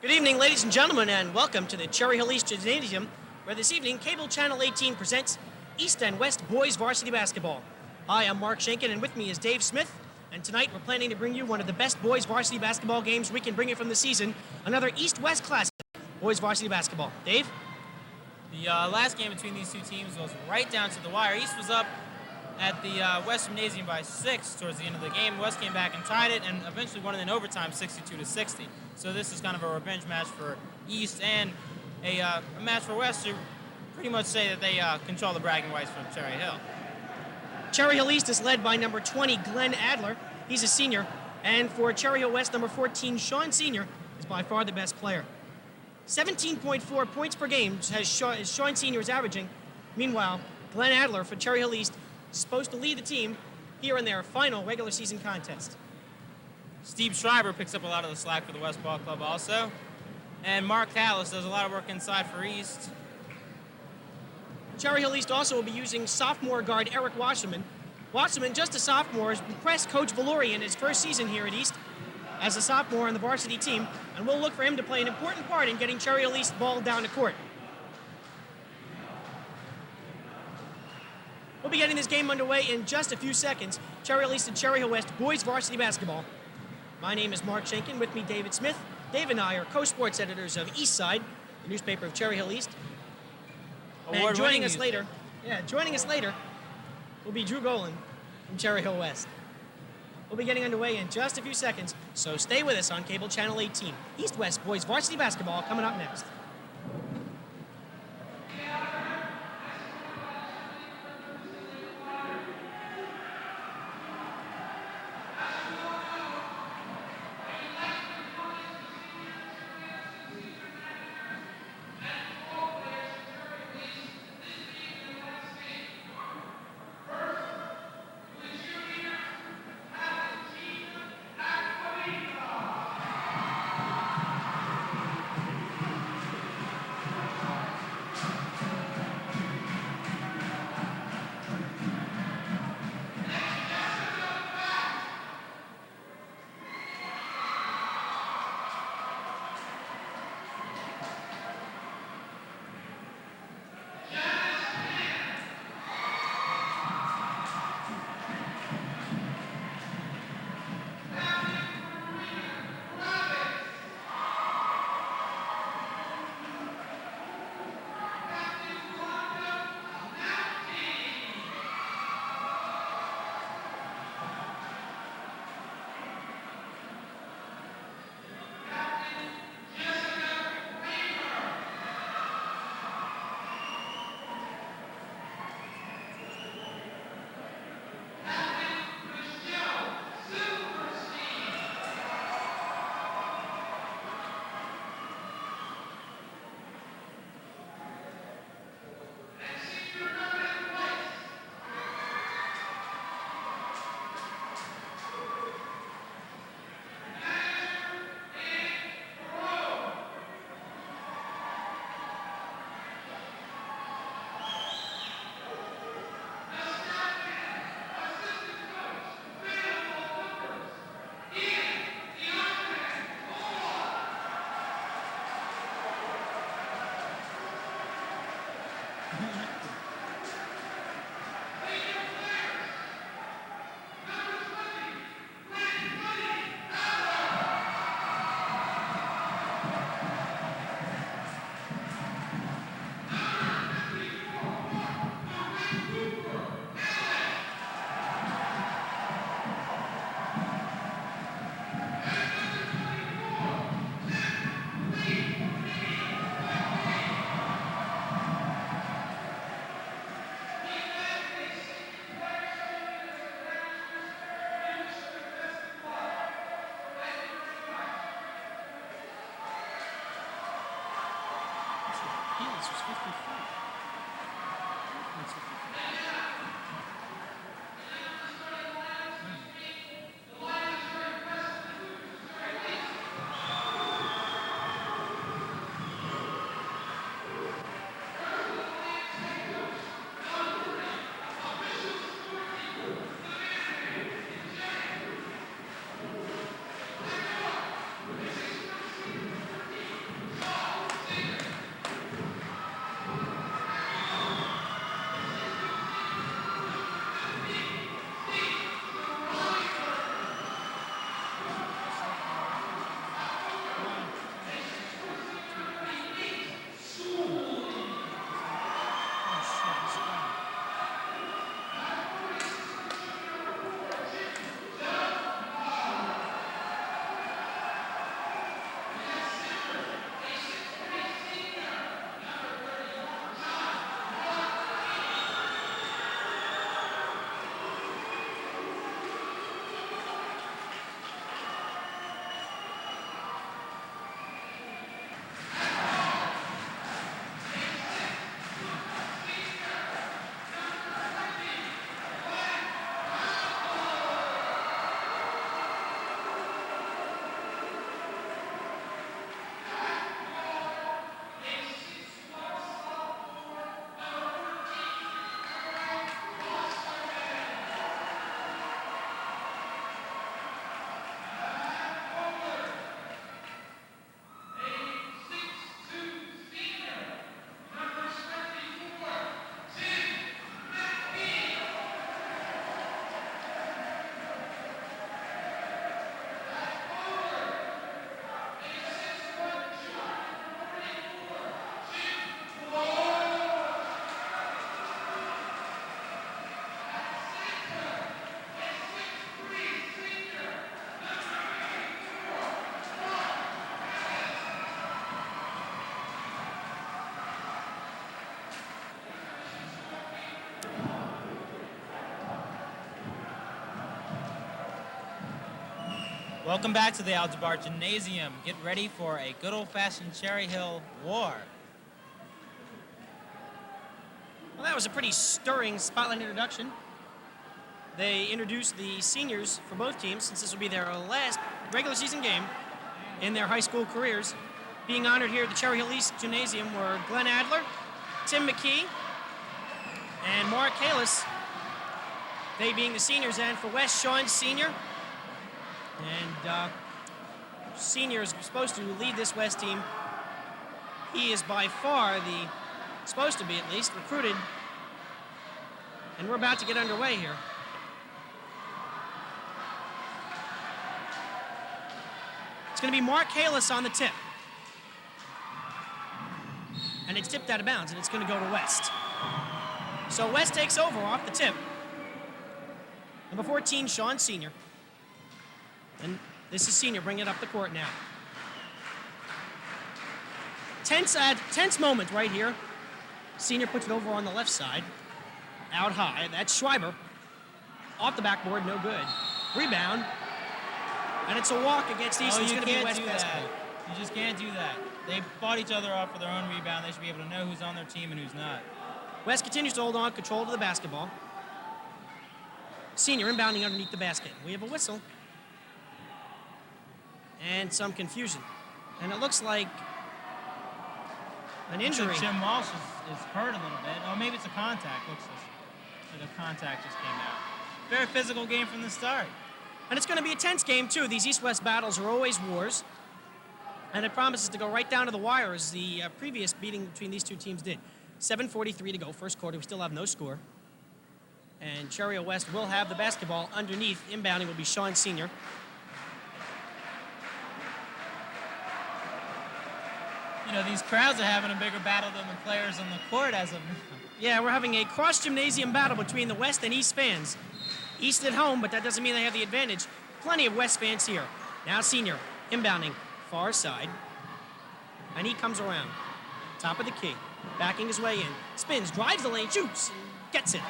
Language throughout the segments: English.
Good evening, ladies and gentlemen, and welcome to the Cherry Hill East Gymnasium, where this evening Cable Channel 18 presents East and West Boys Varsity Basketball. Hi, I'm Mark Schenken, and with me is Dave Smith, and tonight we're planning to bring you one of the best boys varsity basketball games we can bring you from the season, another East-West Classic, boys varsity basketball. Dave? The last game between these two teams was right down to the wire. East was up at the West Gymnasium by 6 towards the end of the game. West came back and tied it and eventually won it in overtime 62-60. So this is kind of a revenge match for East and a match for West to pretty much say that they control the bragging rights from Cherry Hill. Cherry Hill East is led by number 20, Glenn Adler. He's a senior. And for Cherry Hill West, number 14, Sean Senior, is by far the best player. 17.4 points per game as Sean Senior is averaging. Meanwhile, Glenn Adler for Cherry Hill East is supposed to lead the team here in their final regular season contest. Steve Schreiber picks up a lot of the slack for the West Ball Club also. And Mark Callis does a lot of work inside for East. Cherry Hill East also will be using sophomore guard Eric Wasserman. Wasserman, just a sophomore, has impressed Coach Valori in his first season here at East as a sophomore on the varsity team, and we'll look for him to play an important part in getting Cherry Hill East ball down the court. We'll be getting this game underway in just a few seconds. Cherry Hill East and Cherry Hill West boys varsity basketball. My name is Mark Schenken, with me David Smith. Dave and I are co-sports editors of East Side, the newspaper of Cherry Hill East. And joining us later will be Drew Golan from Cherry Hill West. We'll be getting underway in just a few seconds, so stay with us on Cable Channel 18. East-West boys varsity basketball coming up next. Welcome back to the Algebra Gymnasium. Get ready for a good old-fashioned Cherry Hill war. Well, that was a pretty stirring spotlight introduction. They introduced the seniors for both teams, since this will be their last regular season game in their high school careers. Being honored here at the Cherry Hill East Gymnasium were Glenn Adler, Tim McKee, and Mark Kalis. They being the seniors, and for West, Sean Senior. And Senior is supposed to lead this West team. He is by far supposed to be at least, recruited. And we're about to get underway here. It's going to be Mark Kalis on the tip. And it's tipped out of bounds, and it's going to go to West. So West takes over off the tip. Number 14, Sean Senior. And this is Senior bringing it up the court now. Tense moment right here. Senior puts it over on the left side. Out high. That's Schreiber. Off the backboard, no good. Rebound. And it's a walk against East. It's going to be West basketball. You just can't do that. They fought each other off for their own rebound. They should be able to know who's on their team and who's not. West continues to hold on, control to the basketball. Senior inbounding underneath the basket. We have a whistle. And some confusion. And it looks like an injury. Jim Walsh is hurt a little bit. Oh, maybe it's a contact. Looks like a contact just came out. Very physical game from the start. And it's going to be a tense game, too. These East-West battles are always wars. And it promises to go right down to the wire, as the previous beating between these two teams did. 7:43 to go, first quarter. We still have no score. And Cherry Hill West will have the basketball underneath. Inbounding will be Sean Senior. You know, these crowds are having a bigger battle than the players on the court as of now. Yeah, we're having a cross-gymnasium battle between the West and East fans. East at home, but that doesn't mean they have the advantage. Plenty of West fans here. Now Senior, inbounding, far side. And he comes around. Top of the key. Backing his way in. Spins, drives the lane, shoots, and gets it.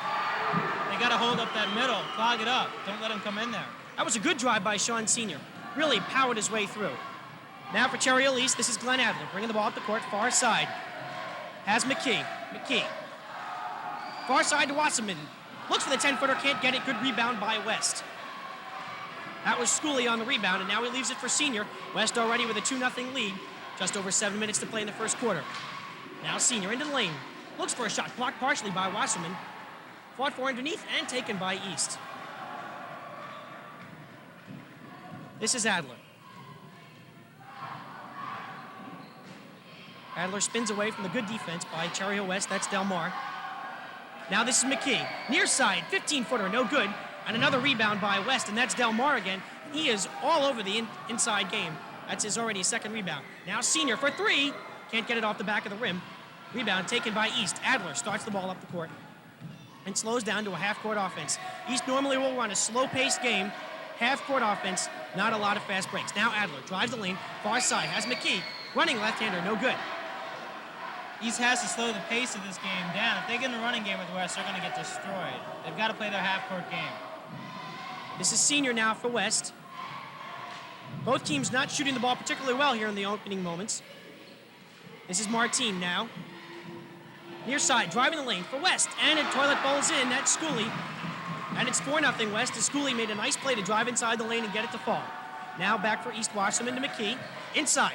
They got to hold up that middle, clog it up. Don't let him come in there. That was a good drive by Sean Senior. Really powered his way through. Now for Cherry Hill East, this is Glenn Adler, bringing the ball up the court, far side. Has McKee. Far side to Wasserman. Looks for the 10-footer, can't get it. Good rebound by West. That was Schooley on the rebound, and now he leaves it for Senior. West already with a 2-0 lead. Just over 7 minutes to play in the first quarter. Now Senior into the lane. Looks for a shot, blocked partially by Wasserman. Fought for underneath and taken by East. This is Adler. Adler spins away from the good defense by Cherry Hill West. That's Del Mar. Now this is McKee. Near side, 15-footer, no good. And another rebound by West, and that's Del Mar again. He is all over the inside game. That's his already second rebound. Now Senior for three. Can't get it off the back of the rim. Rebound taken by East. Adler starts the ball up the court and slows down to a half-court offense. East normally will run a slow-paced game. Half-court offense, not a lot of fast breaks. Now Adler drives the lane, far side, has McKee. Running left-hander, no good. East has to slow the pace of this game down. If they get in a running game with West, they're going to get destroyed. They've got to play their half-court game. This is Senior now for West. Both teams not shooting the ball particularly well here in the opening moments. This is Martine now. Near side, driving the lane for West, and it toilet bowls in. That's Schooley. And it's 4-0 West, as Schooley made a nice play to drive inside the lane and get it to fall. Now back for East Wasserman to McKee. Inside.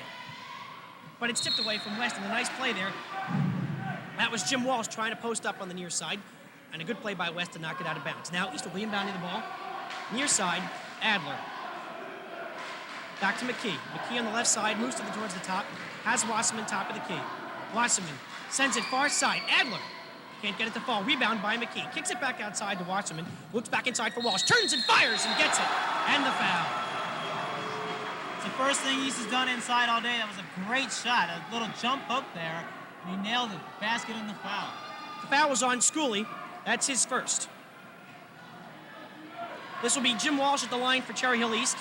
But it's tipped away from West, and a nice play there. That was Jim Walsh trying to post up on the near side. And a good play by West to knock it out of bounds. Now East will be inbounding the ball. Near side, Adler. Back to McKee. McKee on the left side, moves towards the top. Has Wasserman top of the key. Wasserman sends it far side. Adler can't get it to fall. Rebound by McKee. Kicks it back outside to Wasserman. Looks back inside for Walsh. Turns and fires and gets it. And the foul. It's the first thing East has done inside all day. That was a great shot. A little jump hook there. He nailed it. Basket and the foul. The foul was on Schooley. That's his first. This will be Jim Walsh at the line for Cherry Hill East.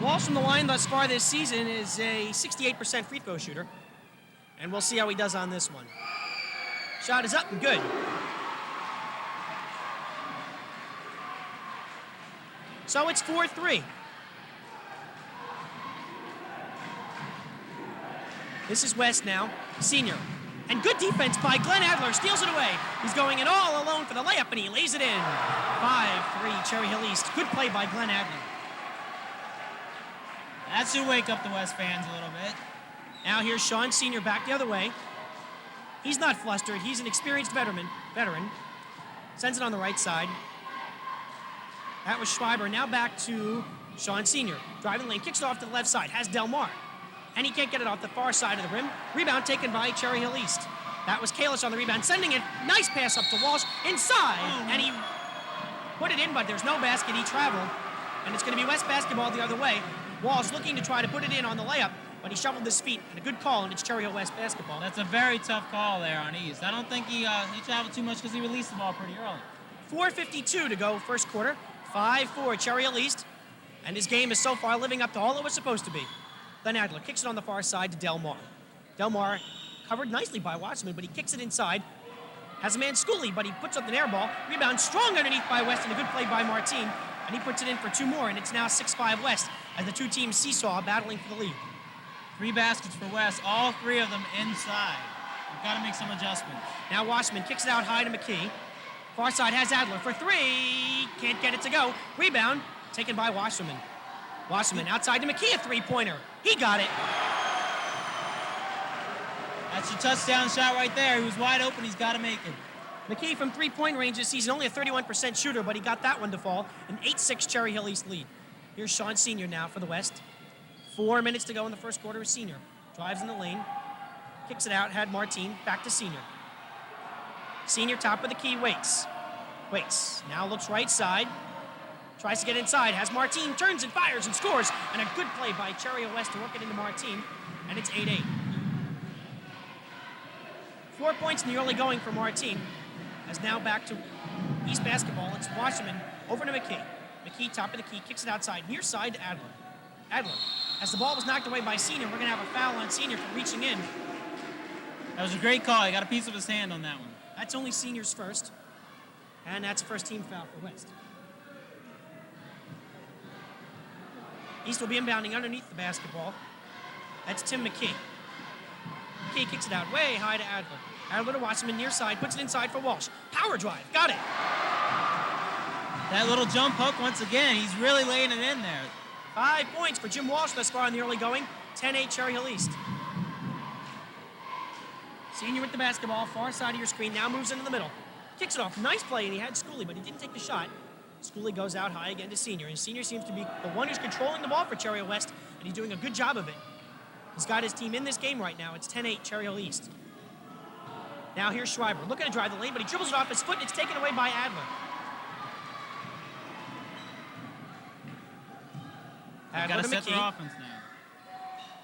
Walsh from the line thus far this season is a 68% free throw shooter. And we'll see how he does on this one. Shot is up and good. So it's 4-3. This is West now, senior. And good defense by Glenn Adler, steals it away. He's going in all alone for the layup, and he lays it in. 5-3, Cherry Hill East. Good play by Glenn Adler. That should wake up the West fans a little bit. Now here's Sean Senior back the other way. He's not flustered. He's an experienced veteran. Sends it on the right side. That was Schreiber. Now back to Sean Senior. Driving the lane, kicks it off to the left side. Has Del Mar. And he can't get it off the far side of the rim. Rebound taken by Cherry Hill East. That was Kalis on the rebound, sending it. Nice pass up to Walsh. Inside. And he put it in, but there's no basket. He traveled. And it's going to be West basketball the other way. Walsh looking to try to put it in on the layup, but he shuffled his feet. And a good call, and it's Cherry Hill West basketball. That's a very tough call there on East. I don't think he traveled too much because he released the ball pretty early. 4:52 to go first quarter. 5-4 Cherry Hill East. And his game is so far living up to all it was supposed to be. Glenn Adler kicks it on the far side to Del Mar. Del Mar covered nicely by Watchman, but he kicks it inside. Has a man Schooley, but he puts up an air ball. Rebound strong underneath by West, and a good play by Martin. And he puts it in for two more, and it's now 6-5 West as the two teams seesaw battling for the lead. 3 baskets for West, all 3 of them inside. We've got to make some adjustments. Now Watchman kicks it out high to McKee. Far side has Adler for 3. Can't get it to go. Rebound taken by Wasserman. Wasserman outside to McKee, a three-pointer. He got it. That's your touchdown shot right there. He was wide open. He's got to make it. McKee from three-point range this season, only a 31% shooter, but he got that one to fall. An 8-6 Cherry Hill East lead. Here's Sean Senior now for the West. 4 minutes to go in the first quarter. Senior drives in the lane, kicks it out, had Martin, back to Senior. Senior top of the key, waits. Now looks right side. Tries to get inside, has Martin, turns and fires and scores. And a good play by Cherry Hill West to work it into Martin. And it's 8-8. 4 points in the early going for Martin. As now back to East basketball. It's Wasserman over to McKee. McKee, top of the key, kicks it outside, near side to Adler. Adler, as the ball was knocked away by Senior, we're going to have a foul on Senior for reaching in. That was a great call. He got a piece of his hand on that one. That's only Senior's first. And that's a first team foul for West. East will be inbounding underneath the basketball. That's Tim McKee. McKee kicks it out way high to Adler. Adler to Wasserman near side, puts it inside for Walsh. Power drive, got it. That little jump hook once again. He's really laying it in there. 5 points for Jim Walsh thus far in the early going. 10-8 Cherry Hill East. Senior with the basketball, far side of your screen, now moves into the middle. Kicks it off, nice play, and he had Schooley, but he didn't take the shot. Schooley goes out high again to Senior, and Senior seems to be the one who's controlling the ball for Cherry Hill West, and he's doing a good job of it. He's got his team in this game right now. It's 10-8 Cherry Hill East. Now here's Schreiber, looking to drive the lane, but he dribbles it off his foot, and it's taken away by Adler. Got to set their offense now.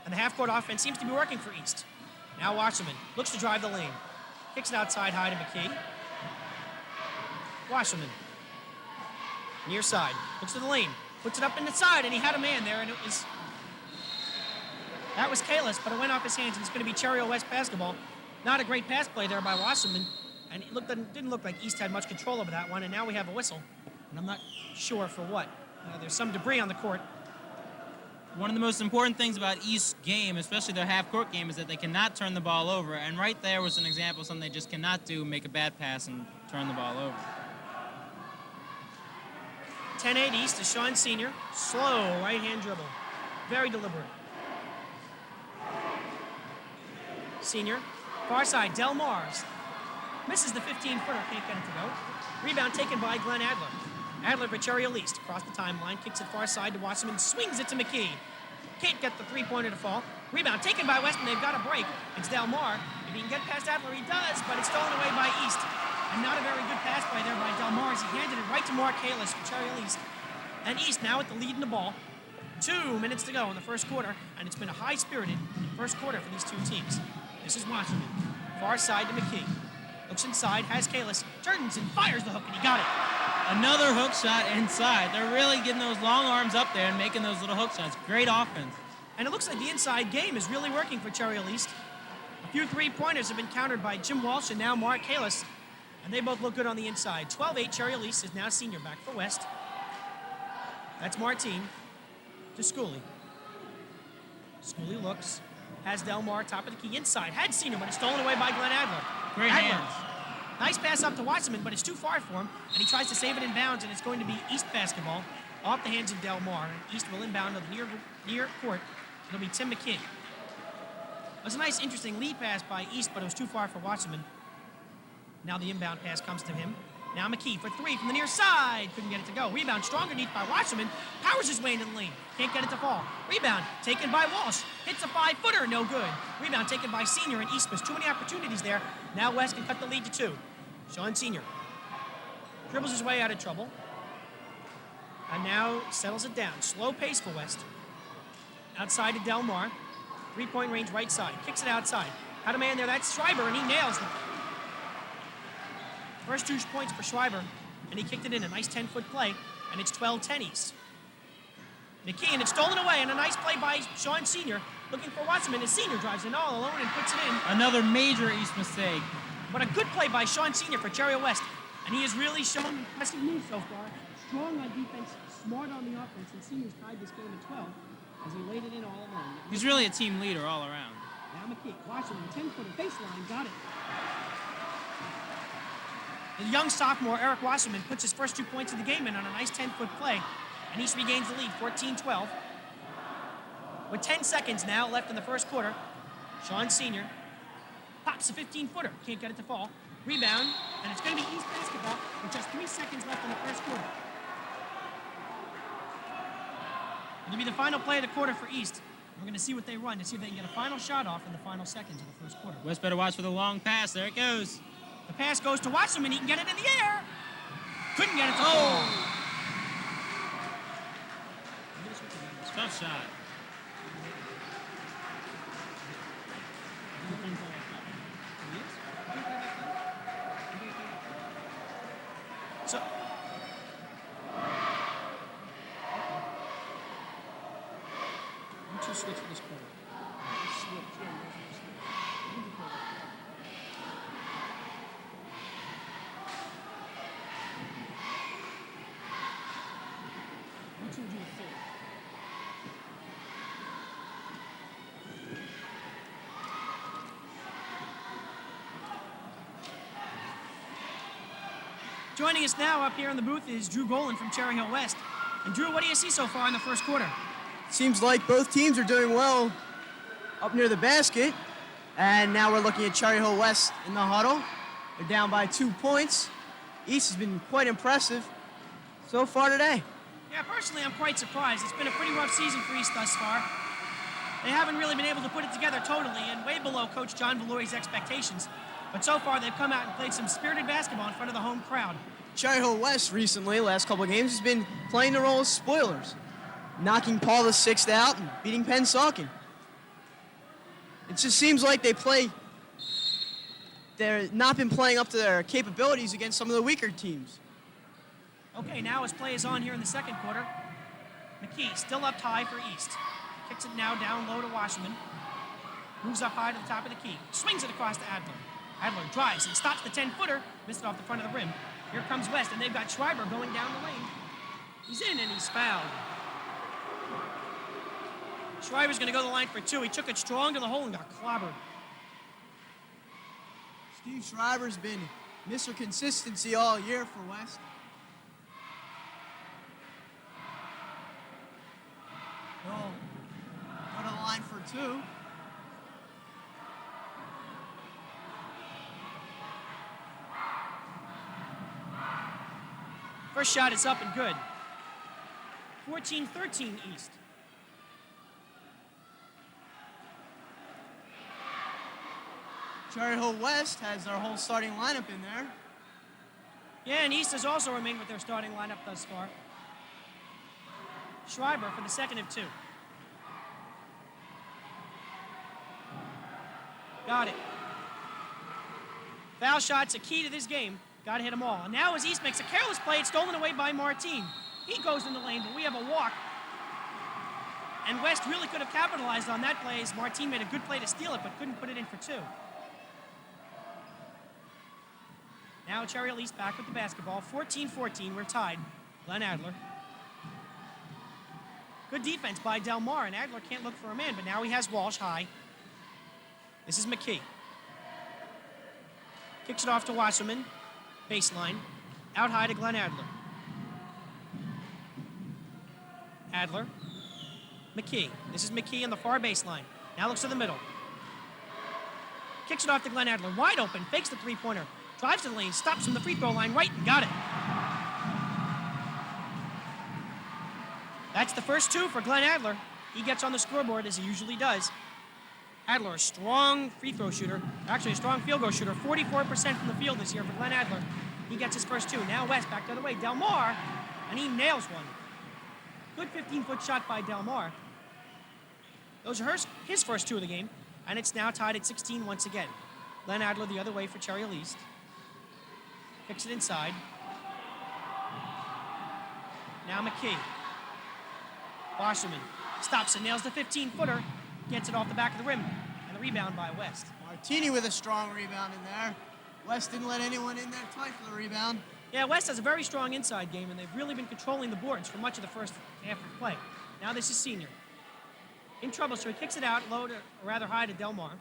And the half-court offense seems to be working for East. Now Wasserman looks to drive the lane. Kicks it outside high to McKee. Wasserman. Near side. Looks to the lane. Puts it up in the side, and he had a man there, and it was... That was Kalis, but it went off his hands, and it's going to be Cherry Hill West basketball. Not a great pass play there by Wasserman, and it didn't look like East had much control over that one, and now we have a whistle, and I'm not sure for what. There's some debris on the court. One of the most important things about East's game, especially their half-court game, is that they cannot turn the ball over. And right there was an example of something they just cannot do, make a bad pass and turn the ball over. 10-8 East is Sean Senior. Slow right-hand dribble. Very deliberate. Senior. Far side, Del Mars. Misses the 15-footer, can't get it to go. Rebound taken by Glenn Adler. Adler for Cherry Hill East. Across the timeline, kicks it far side to Wasserman, swings it to McKee. Can't get the three-pointer to fall. Rebound taken by West, and they've got a break. It's Del Mar. If he can get past Adler, he does, but it's stolen away by East. And not a very good pass play there by Del Mar as he handed it right to Mark Kalis for Cherry Hill East. And East now with the lead in the ball. 2 minutes to go in the first quarter, and it's been a high-spirited first quarter for these two teams. This is Wasserman. Far side to McKee. Looks inside, has Kalis, turns and fires the hook, and he got it. Another hook shot inside. They're really getting those long arms up there and making those little hook shots. Great offense. And it looks like the inside game is really working for Cherry Hill East. A few three-pointers have been countered by Jim Walsh and now Mark Kalis, and they both look good on the inside. 12-8 Cherry Hill East is now Senior back for West. That's Martine to Schooley. Schooley looks, has Delmar top of the key inside. Had senior, but it's stolen away by Glenn Adler. Great Adler, hands. nice pass up to Wasserman, but it's too far for him, and he tries to save it in bounds, and it's going to be East basketball off the hands of Delmar. And East will inbound to the near court. It'll be Tim McKee. It was a nice, interesting lead pass by East, but it was too far for Wasserman. Now the inbound pass comes to him. Now McKee for three from the near side. Couldn't get it to go. Rebound strong underneath by Wasserman. Powers his way into the lane. Can't get it to fall. Rebound taken by Walsh. Hits a 5-footer. No good. Rebound taken by Senior, and East missed too many opportunities there. Now West can cut the lead to 2. Sean Senior dribbles his way out of trouble. And now settles it down. Slow pace for West. Outside to Delmar. 3-point range right side. Kicks it outside. Had a man there. That's Schreiber, and he nails it. First 2 points for Schreiber, and he kicked it in. A nice 10-foot play, and it's 12-10 East. McKee, and it's stolen away, and a nice play by Sean Senior. Looking for Wasserman, as Senior drives in all alone and puts it in. Another major East mistake. But a good play by Sean Senior for Cherry West, and he has really shown impressive moves so far. Strong on defense, smart on the offense, and Senior's tied this game at 12 as he laid it in all alone. He's really a team leader all around. Now McKee, Wasserman, 10-footer baseline, got it. The young sophomore, Eric Wasserman, puts his first 2 points of the game in on a nice 10-foot play, and East regains the lead, 14-12. With 10 seconds now left in the first quarter, Sean Senior pops a 15-footer. Can't get it to fall. Rebound, and it's going to be East basketball with just 3 seconds left in the first quarter. It'll be the final play of the quarter for East. We're going to see what they run to see if they can get a final shot off in the final seconds of the first quarter. West better watch for the long pass. There it goes. The pass goes to Wasserman. He can get it in the air. Couldn't get it to fall. Tough shot. So, you two switch for this quarter. Joining us now up here in the booth is Drew Golan from Cherry Hill West. And Drew, what do you see so far in the first quarter? Seems like both teams are doing well up near the basket. And now we're looking at Cherry Hill West in the huddle. They're down by 2 points. East has been quite impressive so far today. Yeah, personally, I'm quite surprised. It's been a pretty rough season for East thus far. They haven't really been able to put it together totally, and way below Coach John Valori's expectations. But so far, they've come out and played some spirited basketball in front of the home crowd. Cherry Hill West recently, last couple of games, has been playing the role of spoilers, knocking Paul VI out and beating Pennsauken. It just seems like they're not been playing up to their capabilities against some of the weaker teams. Okay, now as play is on here in the second quarter, McKee still up high for East. Kicks it now down low to Wasserman. Moves up high to the top of the key. Swings it across to Adler. Adler drives and stops the 10-footer. Missed it off the front of the rim. Here comes West, and they've got Schreiber going down the lane. He's in, and he's fouled. Schreiber's going to go to the line for 2. He took it strong to the hole and got clobbered. Steve Schreiber's been Mr. Consistency all year for West. He'll go to the line for 2. First shot is up and good. 14-13 East. Cherry Hill West has their whole starting lineup in there. Yeah, and East has also remained with their starting lineup thus far. Schreiber for the second of 2. Got it. Foul shot's a key to this game. Got to hit them all. And now as East makes a careless play, it's stolen away by Martine. He goes in the lane, but we have a walk. And West really could have capitalized on that play as Martine made a good play to steal it, but couldn't put it in for 2. Now Cherry Hill East back with the basketball. 14-14, we're tied. Glenn Adler. Good defense by Del Mar, and Adler can't look for a man, but now he has Walsh high. This is McKee. Kicks it off to Wasserman. Baseline. Out high to Glenn Adler. Adler. McKee. This is McKee on the far baseline. Now looks to the middle. Kicks it off to Glenn Adler. Wide open. Fakes the three-pointer. Drives to the lane. Stops from the free throw line. Right and got it. That's the first two for Glenn Adler. He gets on the scoreboard as he usually does. Adler, a strong free throw shooter. Actually, a strong field goal shooter. 44% from the field this year for Glenn Adler. He gets his first two. Now West back the other way. Del Mar, and he nails one. Good 15-foot shot by Del Mar. Those are his first two of the game, and it's now tied at 16 once again. Glenn Adler the other way for Cherry Hill East. Kicks it inside. Now McKee. Wasserman stops and nails the 15-footer. Gets it off the back of the rim, and the rebound by West. Martini with a strong rebound in there. West didn't let anyone in there tight for the rebound. Yeah, West has a very strong inside game, and they've really been controlling the boards for much of the first half of play. Now this is Senior. In trouble, so he kicks it out low to, or rather high to Del Mar.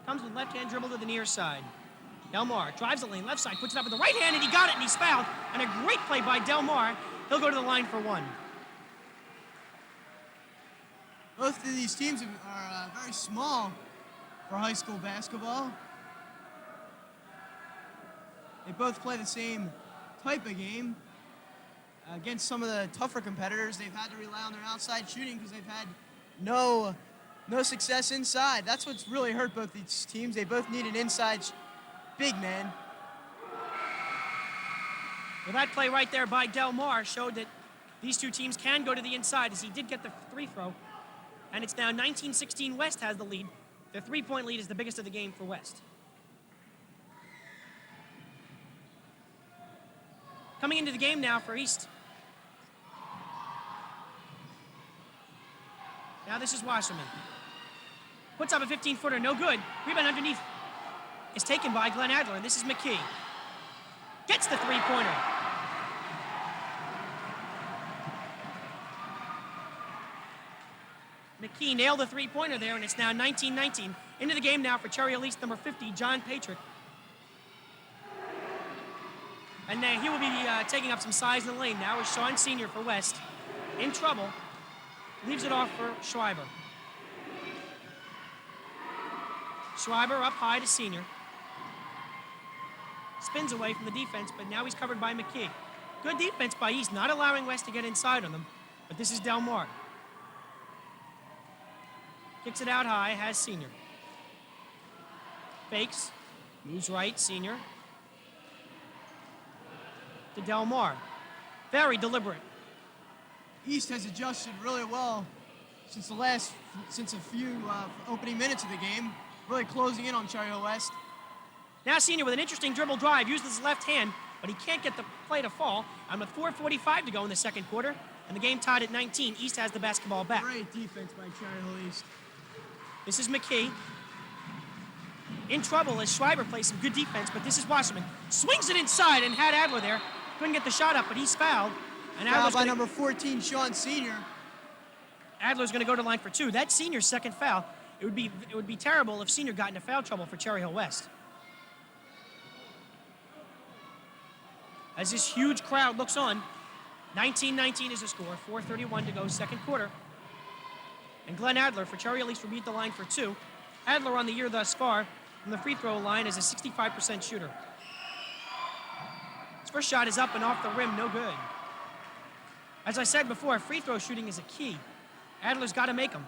Comes with left-hand dribble to the near side. Del Mar drives the lane, left side, puts it up with the right hand, and he got it, and he's fouled. And a great play by Del Mar. He'll go to the line for one. Both of these teams are very small for high school basketball. They both play the same type of game. Against some of the tougher competitors, they've had to rely on their outside shooting because they've had no success inside. That's what's really hurt both these teams. They both need an inside big man. Well, that play right there by Del Mar showed that these two teams can go to the inside, as he did get the free throw. And it's now 19-16. West has the lead. Their three-point lead is the biggest of the game for West. Coming into the game now for East. Now this is Wasserman. Puts up a 15-footer, no good. Rebound underneath is taken by Glenn Adler, and this is McKee. Gets the three-pointer. McKee nailed the three-pointer there, and it's now 19-19. Into the game now for Cherry Hill East, number 50, John Patrick. And he will be taking up some size in the lane now is Sean Senior for West. In trouble. Leaves it off for Schreiber. Schreiber up high to Senior. Spins away from the defense, but now he's covered by McKee. Good defense by East, not allowing West to get inside on them. But this is Del Mar. Kicks it out high, has Senior. Fakes, moves right, Senior. To Del Mar. Very deliberate. East has adjusted really well since a few opening minutes of the game, really closing in on Cherry Hill West. Now Senior with an interesting dribble drive, uses his left hand, but he can't get the play to fall. And with 4:45 to go in the second quarter, and the game tied at 19, East has the basketball back. Great defense by Cherry Hill East. This is McKee. In trouble as Schreiber plays some good defense, but this is Wasserman. Swings it inside and had Adler there. Couldn't get the shot up, but he's fouled. And Fouled by number 14, Sean Senior. Adler's going to go to the line for two. That's Senior's second foul. It would be terrible if Senior got into foul trouble for Cherry Hill West. As this huge crowd looks on, 19-19 is the score. 4:31 to go, second quarter. And Glenn Adler for Cherry Hill East will be at the line for two. Adler on the year thus far from the free throw line is a 65% shooter. His first shot is up and off the rim, no good. As I said before, free throw shooting is a key. Adler's got to make them.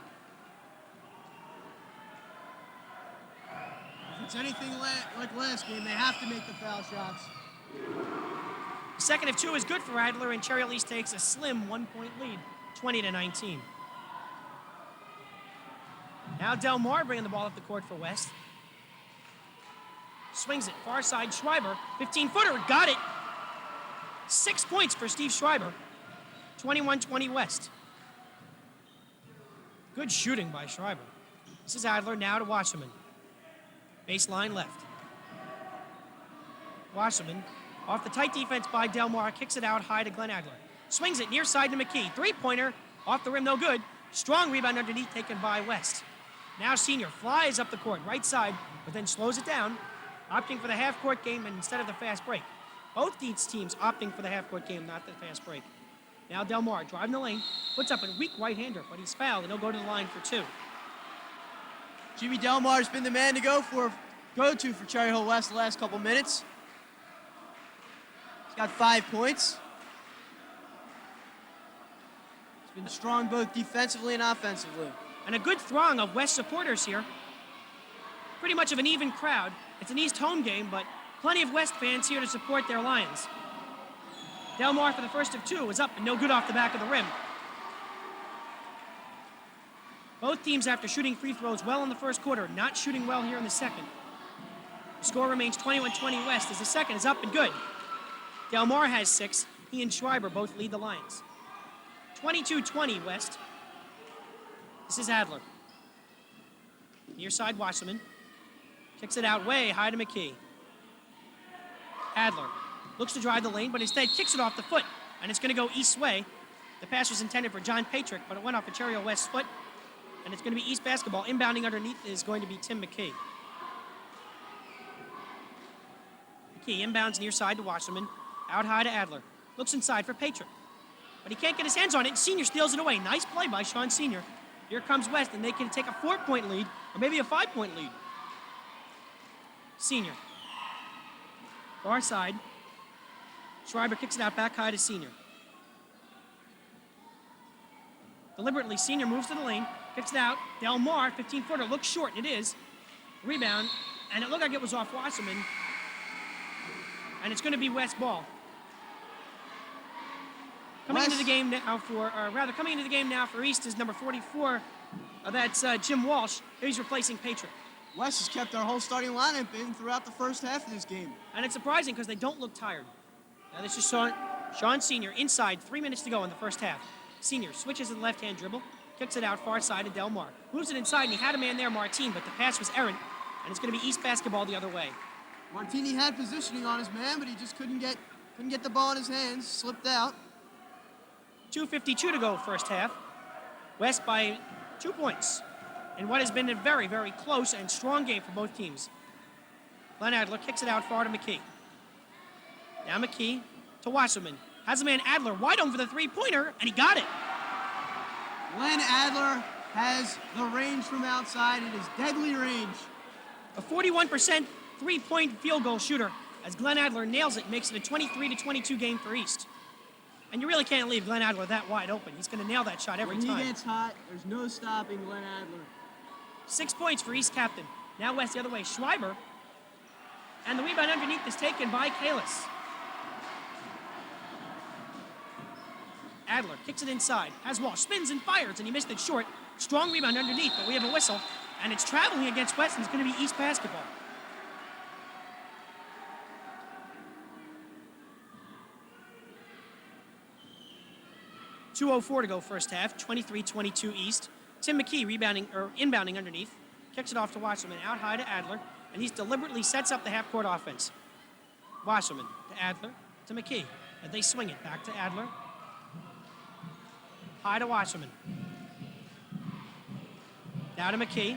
If it's anything like last game, they have to make the foul shots. Second of two is good for Adler, and Cherry Hill East takes a slim 1-point lead, 20-19. Now Del Mar bringing the ball up the court for West. Swings it, far side, Schreiber, 15-footer, got it. 6 points for Steve Schreiber, 21-20 West. Good shooting by Schreiber. This is Adler now to Wasserman. Baseline left. Wasserman, off the tight defense by Del Mar, kicks it out high to Glenn Adler. Swings it near side to McKee. Three-pointer, Off the rim, no good. Strong rebound underneath taken by West. Now Senior flies up the court, right side, but then slows it down, opting for the half-court game instead of the fast break. Both these teams opting for the half-court game, not the fast break. Now Del Mar driving the lane, puts up a weak right-hander, but he's fouled, and he'll go to the line for 2. Jimmy Del Mar's been the man to go to for Cherry Hill West the last couple minutes. He's got 5 points. He's been strong both defensively and offensively. And a good throng of West supporters here. Pretty much of an even crowd. It's an East home game, but plenty of West fans here to support their Lions. Del Mar for the first of 2 is up and no good off the back of the rim. Both teams, after shooting free throws well in the first quarter, not shooting well here in the second. The score remains 21-20 West as the second is up and good. Del Mar has 6. He and Schreiber both lead the Lions. 22-20 West. This is Adler. Near side Wasserman. Kicks it out way high to McKee. Adler looks to drive the lane, but instead kicks it off the foot, and it's going to go East's way. The pass was intended for John Patrick, but it went off of Cherry Hill West's foot, and it's going to be East basketball. Inbounding underneath is going to be Tim McKee. McKee inbounds near side to Wasserman. Out high to Adler. Looks inside for Patrick, but he can't get his hands on it, and Senior steals it away. Nice play by Sean Senior. Here comes West, and they can take a 4-point lead, or maybe a 5-point lead. Senior. Far side. Schreiber kicks it out back high to Senior. Deliberately, Senior moves to the lane, kicks it out. Del Mar, 15-footer, looks short, and it is. Rebound, and it looked like it was off Wasserman. And it's going to be West ball. Coming into the game now for East is number 44. That's Jim Walsh. He's replacing Patrick. West has kept our whole starting lineup in throughout the first half of this game. And it's surprising because they don't look tired. Now this is Sean Senior inside, 3 minutes to go in the first half. Senior switches to the left-hand dribble, kicks it out far side to Del Mar. Moves it inside, and he had a man there, Martine, but the pass was errant, and it's going to be East basketball the other way. Martini had positioning on his man, but he just couldn't get the ball in his hands, slipped out. 2:52 to go first half. West by 2 points in what has been a very, very close and strong game for both teams. Glenn Adler kicks it out far to McKee. Now McKee to Wasserman. Has a man Adler wide open for the three-pointer, and he got it. Glenn Adler has the range from outside. It is deadly range. A 41% three-point field goal shooter as Glenn Adler nails it, makes it a 23-22 game for East. And you really can't leave Glenn Adler that wide open. He's going to nail that shot every time. When he gets hot, there's no stopping Glenn Adler. 6 points for East captain. Now West the other way, Schreiber. And the rebound underneath is taken by Kalis. Adler kicks it inside, has Walsh, spins and fires, and he missed it short. Strong rebound underneath, but we have a whistle, and it's traveling against West, and it's going to be East basketball. .204 to go first half, 23-22 East. Tim McKee inbounding underneath, kicks it off to Wasserman, out high to Adler, and he deliberately sets up the half-court offense. Wasserman to Adler to McKee, and they swing it back to Adler. High to Wasserman. Now to McKee.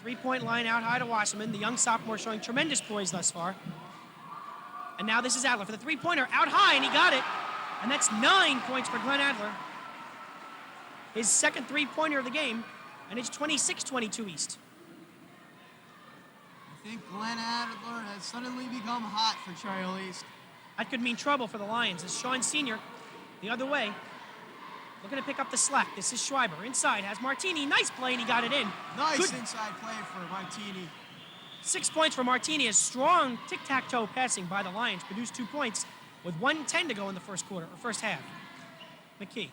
Three-point line out high to Wasserman. The young sophomore showing tremendous poise thus far. And now this is Adler for the three-pointer out high, and he got it. And that's 9 points for Glenn Adler. His second three-pointer of the game, and it's 26-22 East. I think Glenn Adler has suddenly become hot for Cherry Hill East. That could mean trouble for the Lions as Sean Senior, the other way, looking to pick up the slack. This is Schreiber. Inside has Martini. Nice play, and he got it in. Nice inside play for Martini. 6 points for Martini. A strong tic-tac-toe passing by the Lions produced 2 points with 1:10 to go in the first quarter, or first half. McKee.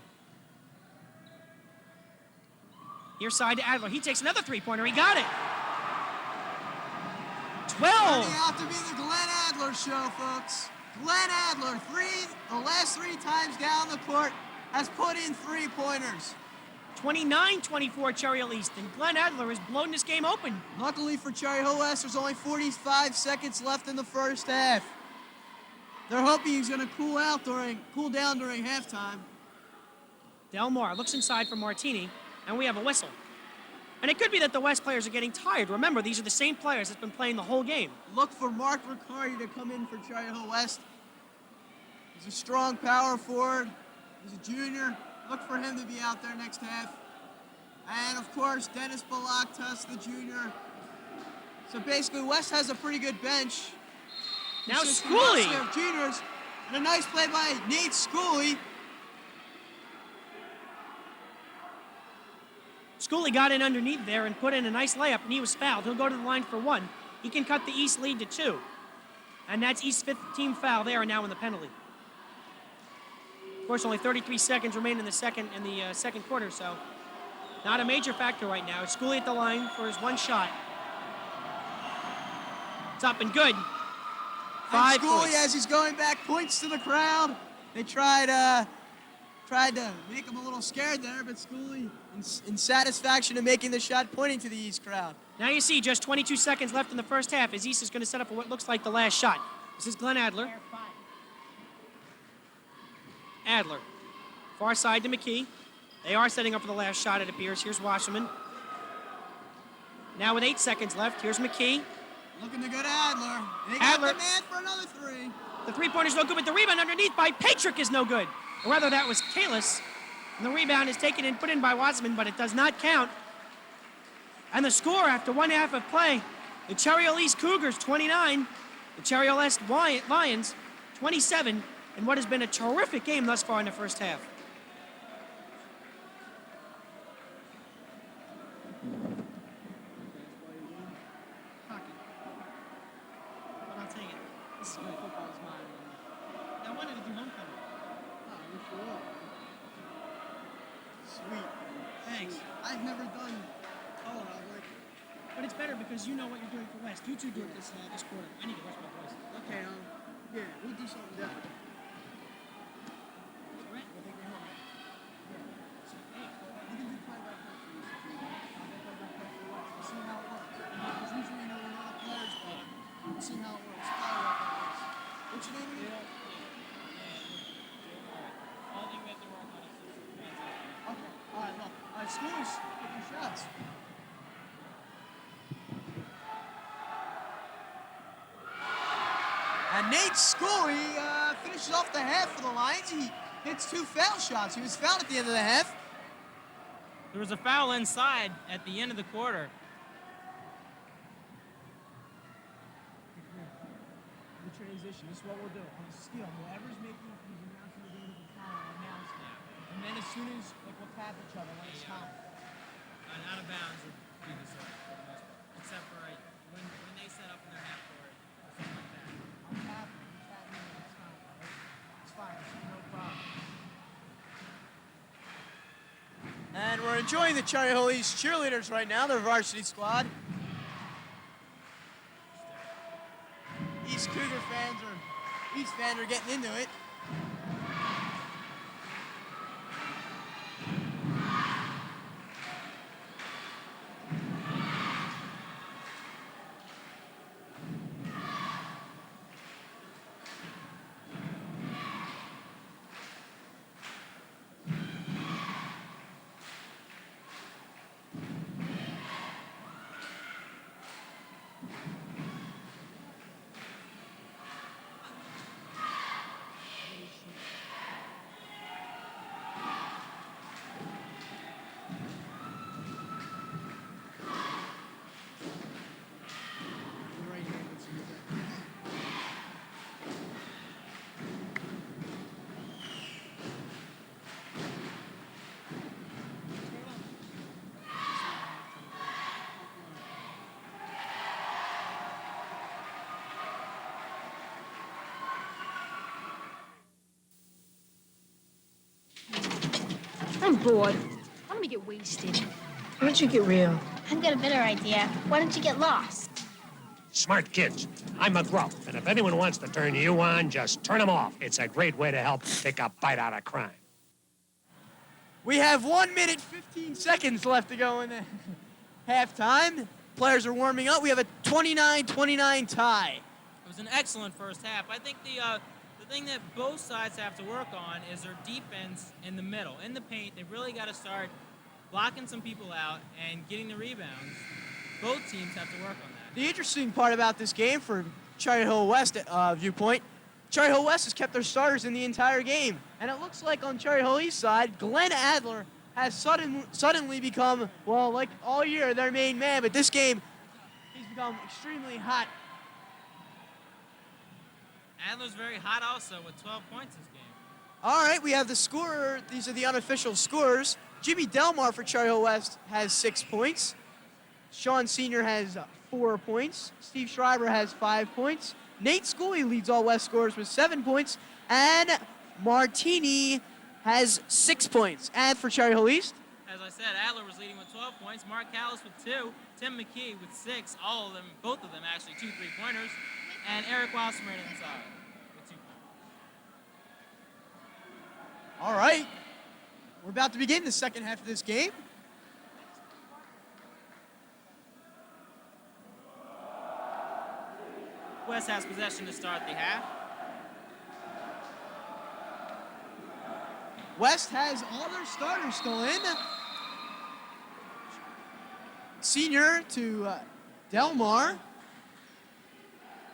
Near side to Adler. He takes another three-pointer. He got it. 12. Turning out to be the Glenn Adler show, folks. Glenn Adler, the last 3 times down the court, has put in 3-pointers. 29-24 Cherry Hill East, and Glenn Adler has blown this game open. Luckily for Cherry Hill West, there's only 45 seconds left in the first half. They're hoping he's going to cool down during halftime. Delmar looks inside for Martini, and we have a whistle. And it could be that the West players are getting tired. Remember, these are the same players that's been playing the whole game. Look for Mark Riccardi to come in for Cherry Hill West. He's a strong power forward. He's a junior. Look for him to be out there next half. And of course, Dennis Balaktas, the junior. So basically, West has a pretty good bench. Now Consisting Schooley. mostly of juniors. And a nice play by Nate Schooley. Schooley got in underneath there and put in a nice layup, and he was fouled. He'll go to the line for 1. He can cut the East lead to 2. And that's East's 5th team foul. They are now in the penalty. Of course, only 33 seconds remain in the second quarter, so not a major factor right now. Schooley at the line for his 1 shot. It's up and good. 5 And Schooley, points. as he's going back, points to the crowd. They tried to make him a little scared there, but Schooley, in satisfaction of making the shot, pointing to the East crowd. Now you see just 22 seconds left in the first half as East is going to set up for what looks like the last shot. This is Glenn Adler. Adler. Far side to McKee. They are setting up for the last shot, it appears. Here's Wasserman. Now with 8 seconds left, here's McKee. Looking to good Adler. They got Adler. the man for another 3. The three-pointer's no good, but the rebound underneath by Patrick is no good. Or rather, that was Kalis. And the rebound is taken and put in by Wasserman, but it does not count. And the score after 1 half of play, the Cherry Hill East Cougars 29, the Cherry Hill West Lions 27, in what has been a terrific game thus far in the first half. But I'll take it. This is great football is mine. I wanted to do homecoming. Sweet. Thanks. I've never done color. But it's better because you know what you're doing for West. You two do it this quarter. I need to rush my voice. Okay, yeah, we'll do something different. Brett, we'll take you home. So, hey, You can do play-by-play for this if you want. I'll do play-by-play for West. We'll see how it works. Because usually, you know, when other players play, we'll see how it works. How it works. What's your name again? Only thing we have to work on is Okay. All right, look. All right, Schooley's taking shots. And Nate Schooley finishes off the half for the Lions. He hits 2 foul shots. He was fouled at the end of the half. There was a foul inside at the end of the quarter. The transition. This is what we'll do. On a steal, whoever's making these announcing the game at the time, will announce it. And then as soon as we'll tap each other when it's time. And out of bounds would be the sort for the most part. Except for when they set up in their half court or something like that. I'm tapping. You tap me when it's time. Right? It's fine. No problem. And we're enjoying the Cherry Hill East cheerleaders right now, their varsity squad. East fans are getting into it. I'm bored. I'm gonna get wasted. Why don't you get real? I've got a better idea. Why don't you get lost? Smart kids. I'm McGruff, and if anyone wants to turn you on, just turn them off. It's a great way to help take a bite out of crime. We have 1 minute, 15 seconds left to go in the halftime. Players are warming up. We have a 29-29 tie. It was an excellent first half. I think the The thing that both sides have to work on is their defense in the middle. In the paint, they've really got to start blocking some people out and getting the rebounds. Both teams have to work on that. The interesting part about this game for Cherry Hill West viewpoint, Cherry Hill West has kept their starters in the entire game. And it looks like on Cherry Hill East side, Glenn Adler has suddenly become, well, like all year, their main man. But this game, he's become extremely hot. Adler's very hot also with 12 points this game. All right, we have the scorer. These are the unofficial scores. Jimmy Delmar for Cherry Hill West has 6 points. Sean Sr. has 4 points. Steve Schreiber has 5 points. Nate Schooley leads all West scorers with 7 points. And Martini has 6 points. And for Cherry Hill East, As I said, Adler was leading with 12 points. Mark Callis with 2. Tim McKee with 6. All of them, both of them actually, 2 3-pointers. And Eric Wasserman inside with 2 points. all right. We're about to begin the second half of this game. West has possession to start the half. West has all their starters still in. Senior to Delmar.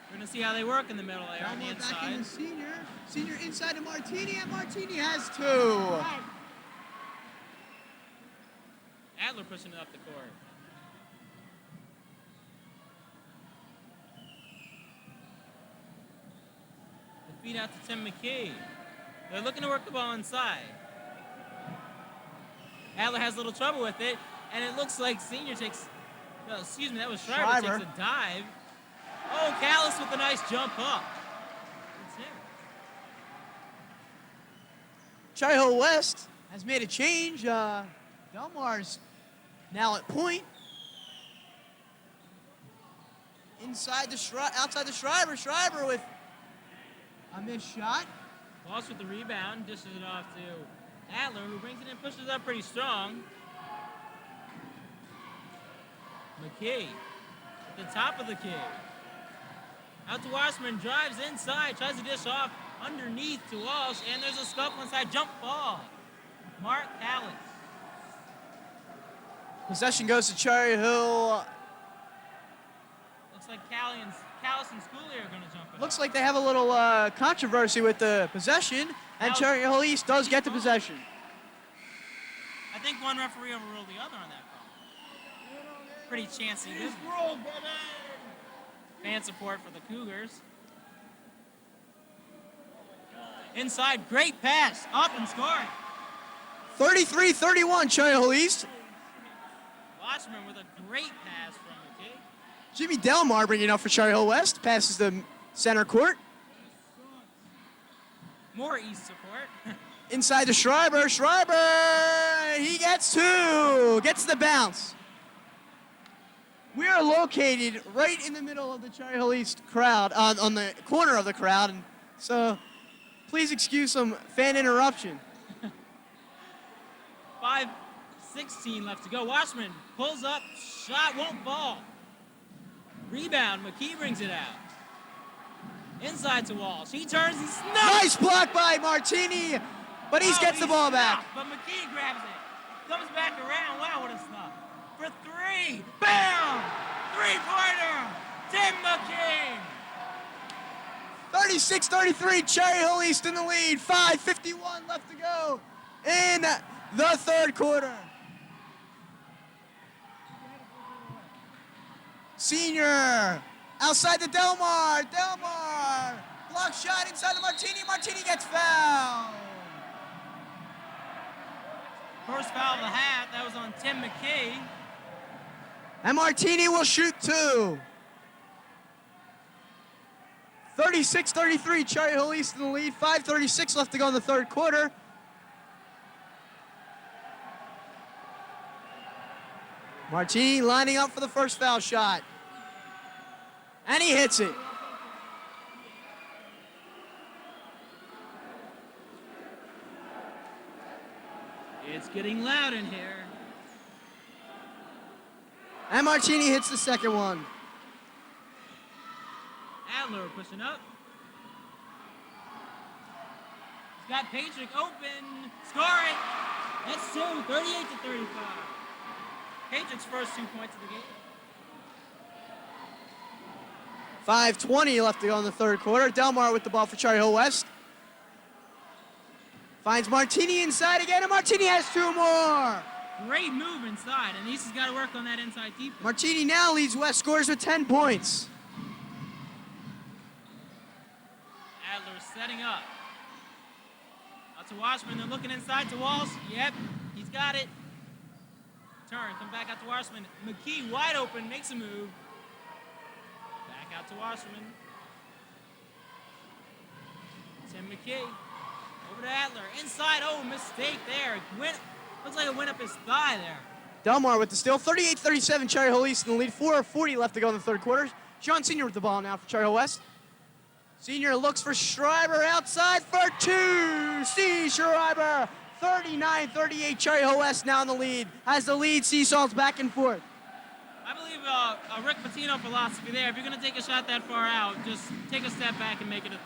We're going to see how they work in the middle there on the Delmar back in inside. to Senior. Senior inside to Martini, and Martini has 2. Adler pushing it up the court. The feed out to Tim McKee. They're looking to work the ball inside. Adler has a little trouble with it, and it looks like Senior takes, no, excuse me, that was Schreiber takes a dive. Oh, Callis with a nice jump up. It's him. Cherry Hill West has made a change. Delmar's now at point. Outside the Schreiber. Schreiber with a missed shot. Walsh with the rebound, dishes it off to Adler, who brings it in, pushes it up pretty strong. McKee at the top of the key. Out to Wasserman, drives inside, tries to dish off underneath to Walsh, and there's a scuffle inside, jump ball. Mark Callis. Possession goes to Cherry Hill. Looks like Callis and Schooley are going to jump it. Looks like they have a little controversy with the possession, and Cherry Hill East does get the possession. I think one referee overruled the other on that call. Pretty chancy business. Fan support for the Cougars. Inside, great pass, up and scoring. 33-31, Cherry Hill East. Wasserman with a great pass from McKee. Jimmy Delmar bringing up for Cherry Hill West. Passes the center court. More East support. Inside to Schreiber. Schreiber, he gets 2. Gets the bounce. We are located right in the middle of the Cherry Hill East crowd, on the corner of the crowd, and so please excuse some fan interruption. 5:16 left to go. Wasserman pulls up, shot won't fall. Rebound, McKee brings it out. Inside to Walsh. He turns and snaps. Nice block by Martini, but he gets the ball back. But McKee grabs it. Comes back around. Wow, what a snap. For 3. Bam! 3-pointer. Tim McKee. 36-33, Cherry Hill East in the lead. 5:51 left to go in the third quarter. Senior outside the Delmar. Delmar block shot inside the Martini. Martini gets fouled. First foul of the half. That was on Tim McKee. And Martini will shoot 2. 36-33, Cherry Hill East in the lead. 5:36 left to go in the third quarter. Martini lining up for the first foul shot. And he hits it. It's getting loud in here. And Martini hits the second one. Adler pushing up. Got Patrick open. Score it. That's 2, 38-35. Patrick's first 2 points of the game. 5:20 left to go in the third quarter. Delmar with the ball for Cherry Hill West. Finds Martini inside again, and Martini has 2 more. Great move inside, and East has got to work on that inside defense. Martini now leads West scores with 10 points. Adler setting up. Out to Washman, they're looking inside to Walsh. Yep, he's got it. Turn, come back out to Washman. McKee wide open, makes a move. Back out to Washman. Tim McKee. Over to Adler. Inside, oh, mistake there. Looks like it went up his thigh there. Delmar with the steal. 38-37, Cherry Hill East in the lead. 4:40 left to go in the third quarter. Sean Senior with the ball now for Cherry Hill West. Senior looks for Schreiber outside for 2. C. Schreiber. 39-38, Cherry Hill West now in the lead. Has the lead, seesaws back and forth. I believe a Rick Pitino philosophy there. If you're going to take a shot that far out, just take a step back and make it a 3.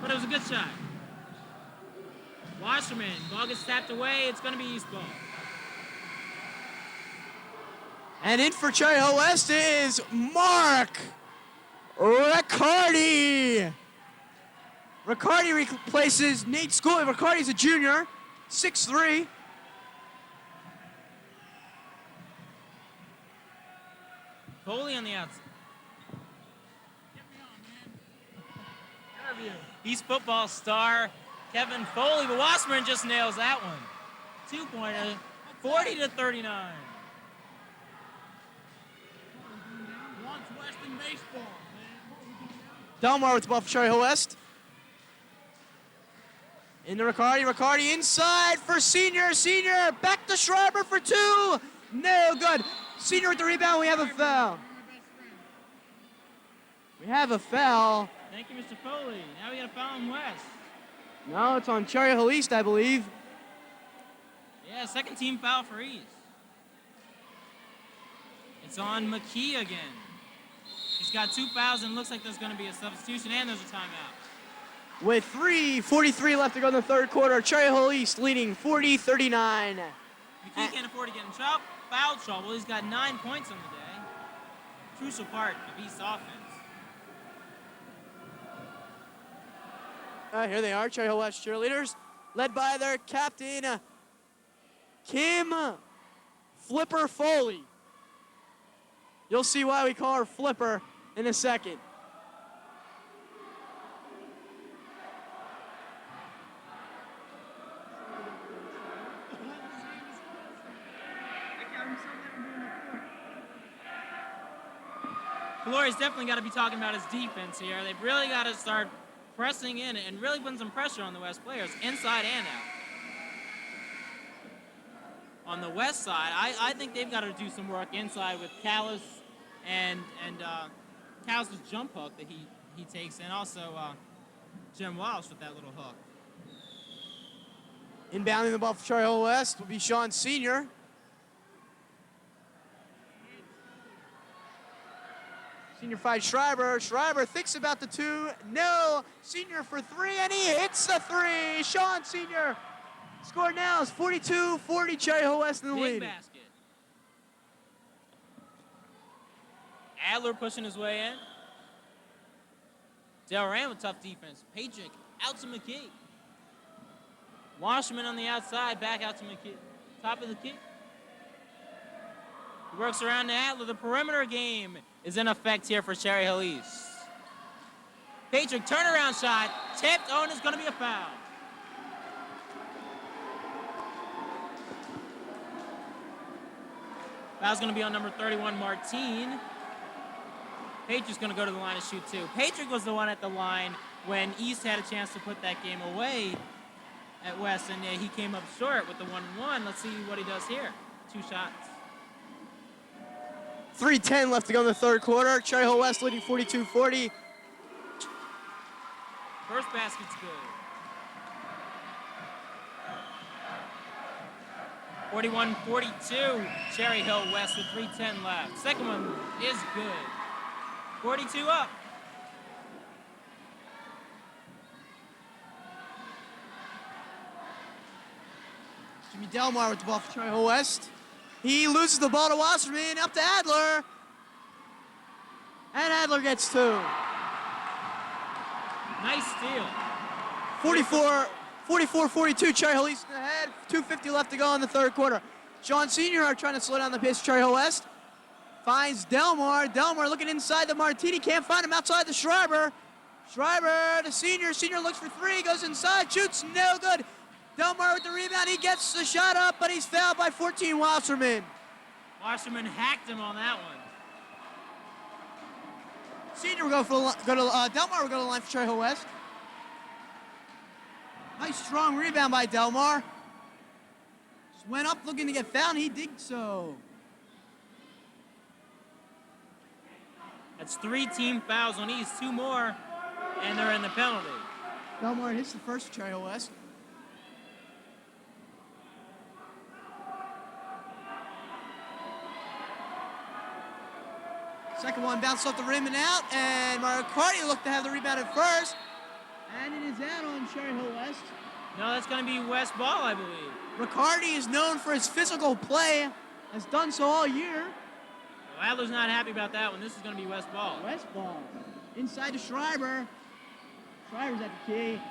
But it was a good shot. Wasserman, ball gets tapped away. It's going to be East ball. And in for Cherry Hill West is Mark Riccardi. Riccardi replaces Nate Schooley. Riccardi's a junior, 6'3". Foley on the outside. Interview. East football star Kevin Foley, but Wasserman just nails that one. 2-pointer, 40-39. Wants Western baseball, man. Delmar with the ball for Cherry Hill West. Into Riccardi. Riccardi inside for Senior. Senior back to Schreiber for 2. No good. Senior with the rebound. We have a foul. We have a foul. Thank you, Mr. Foley. Now we got a foul on West. No, it's on Cherry Hill East, I believe. Yeah, second team foul for East. It's on McKee again. He's got 2 fouls and looks like there's going to be a substitution and there's a timeout. With 3:43 left to go in the third quarter, Cherry Hill East leading 40-39. McKee can't afford to get in foul trouble. He's got 9 points on the day. Crucial part of East's offense. Here they are, Cherry Hill West cheerleaders, led by their captain, Kim Flipper Foley. You'll see why we call her Flipper in a second. Flori's definitely got to be talking about his defense here. They've really got to start pressing in and really putting some pressure on the West players, inside and out. On the West side, I think they've got to do some work inside with Callis and Callis' jump hook that he takes, and also Jim Walsh with that little hook. Inbounding the ball for Cherry Hill West will be Sean Senior. Senior fights Schreiber. Schreiber thinks about the 2. No. Senior for 3, and he hits the 3. Sean Senior. Score now is 42-40, Cherry Hill West in the Big lead. basket. Adler pushing his way in. Delran with tough defense. Patrick out to McKee. Washman on the outside, back out to McKee. Top of the key. He works around to Adler. The perimeter game is in effect here for Cherry Hill East. Patrick, turnaround shot, tipped, and it's going to be a foul. Foul's going to be on number 31, Martine. Patrick's going to go to the line to shoot 2. Patrick was the one at the line when East had a chance to put that game away at West, and he came up short with the 1-1. Let's see what he does here. 2 shots. 3:10 left to go in the third quarter. Cherry Hill West leading 42-40. First basket's good. 41-42, Cherry Hill West with 3:10 left. Second one is good. 42 up. Jimmy Delmar with the ball for Cherry Hill West. He loses the ball to Wasserman, up to Adler. And Adler gets 2. Nice steal. 44-42, Cherry Hill East ahead. 2:50 left to go in the third quarter. Sean Sr. are trying to slow down the pace of Cherry Hill West. Finds Delmar. Delmar looking inside the Martini. Can't find him outside the Schreiber. Schreiber, the senior. Senior looks for 3. Goes inside. Shoots. No good. Delmar with the rebound. He gets the shot up, but he's fouled by 14 Wasserman. Wasserman hacked him on that one. Senior will Delmar will go to the line for Cherry Hill West. Nice strong rebound by Delmar. Just went up looking to get fouled. He did so. That's 3 team fouls on East, 2 more, and they're in the penalty. Delmar hits the first for Cherry Hill West. Second one bounced off the rim and out, and McCarty looked to have the rebound at first. And it is out on Cherry Hill West. No, that's going to be West ball, I believe. Riccardi is known for his physical play, has done so all year. Well, Adler's not happy about that one. This is going to be West ball. West ball. Inside to Schreiber. Schreiber's at the key.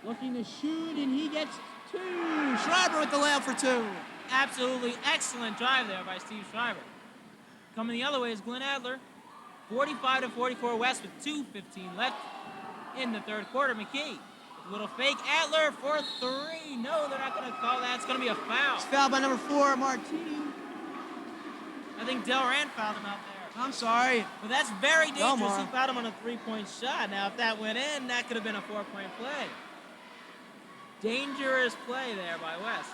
Looking to shoot, and he gets 2. Schreiber with the layup for 2. Absolutely excellent drive there by Steve Schreiber. Coming the other way is Glenn Adler. 45-44 West with 2:15 left in the third quarter. McKee, a little fake. Adler for 3. No, they're not going to call that. It's going to be a foul. It's fouled by number 4, Martini. I think Del Rand fouled him out there. I'm sorry. But that's very dangerous. Delmar. He fouled him on a 3-point shot. Now, if that went in, that could have been a 4-point play. Dangerous play there by West.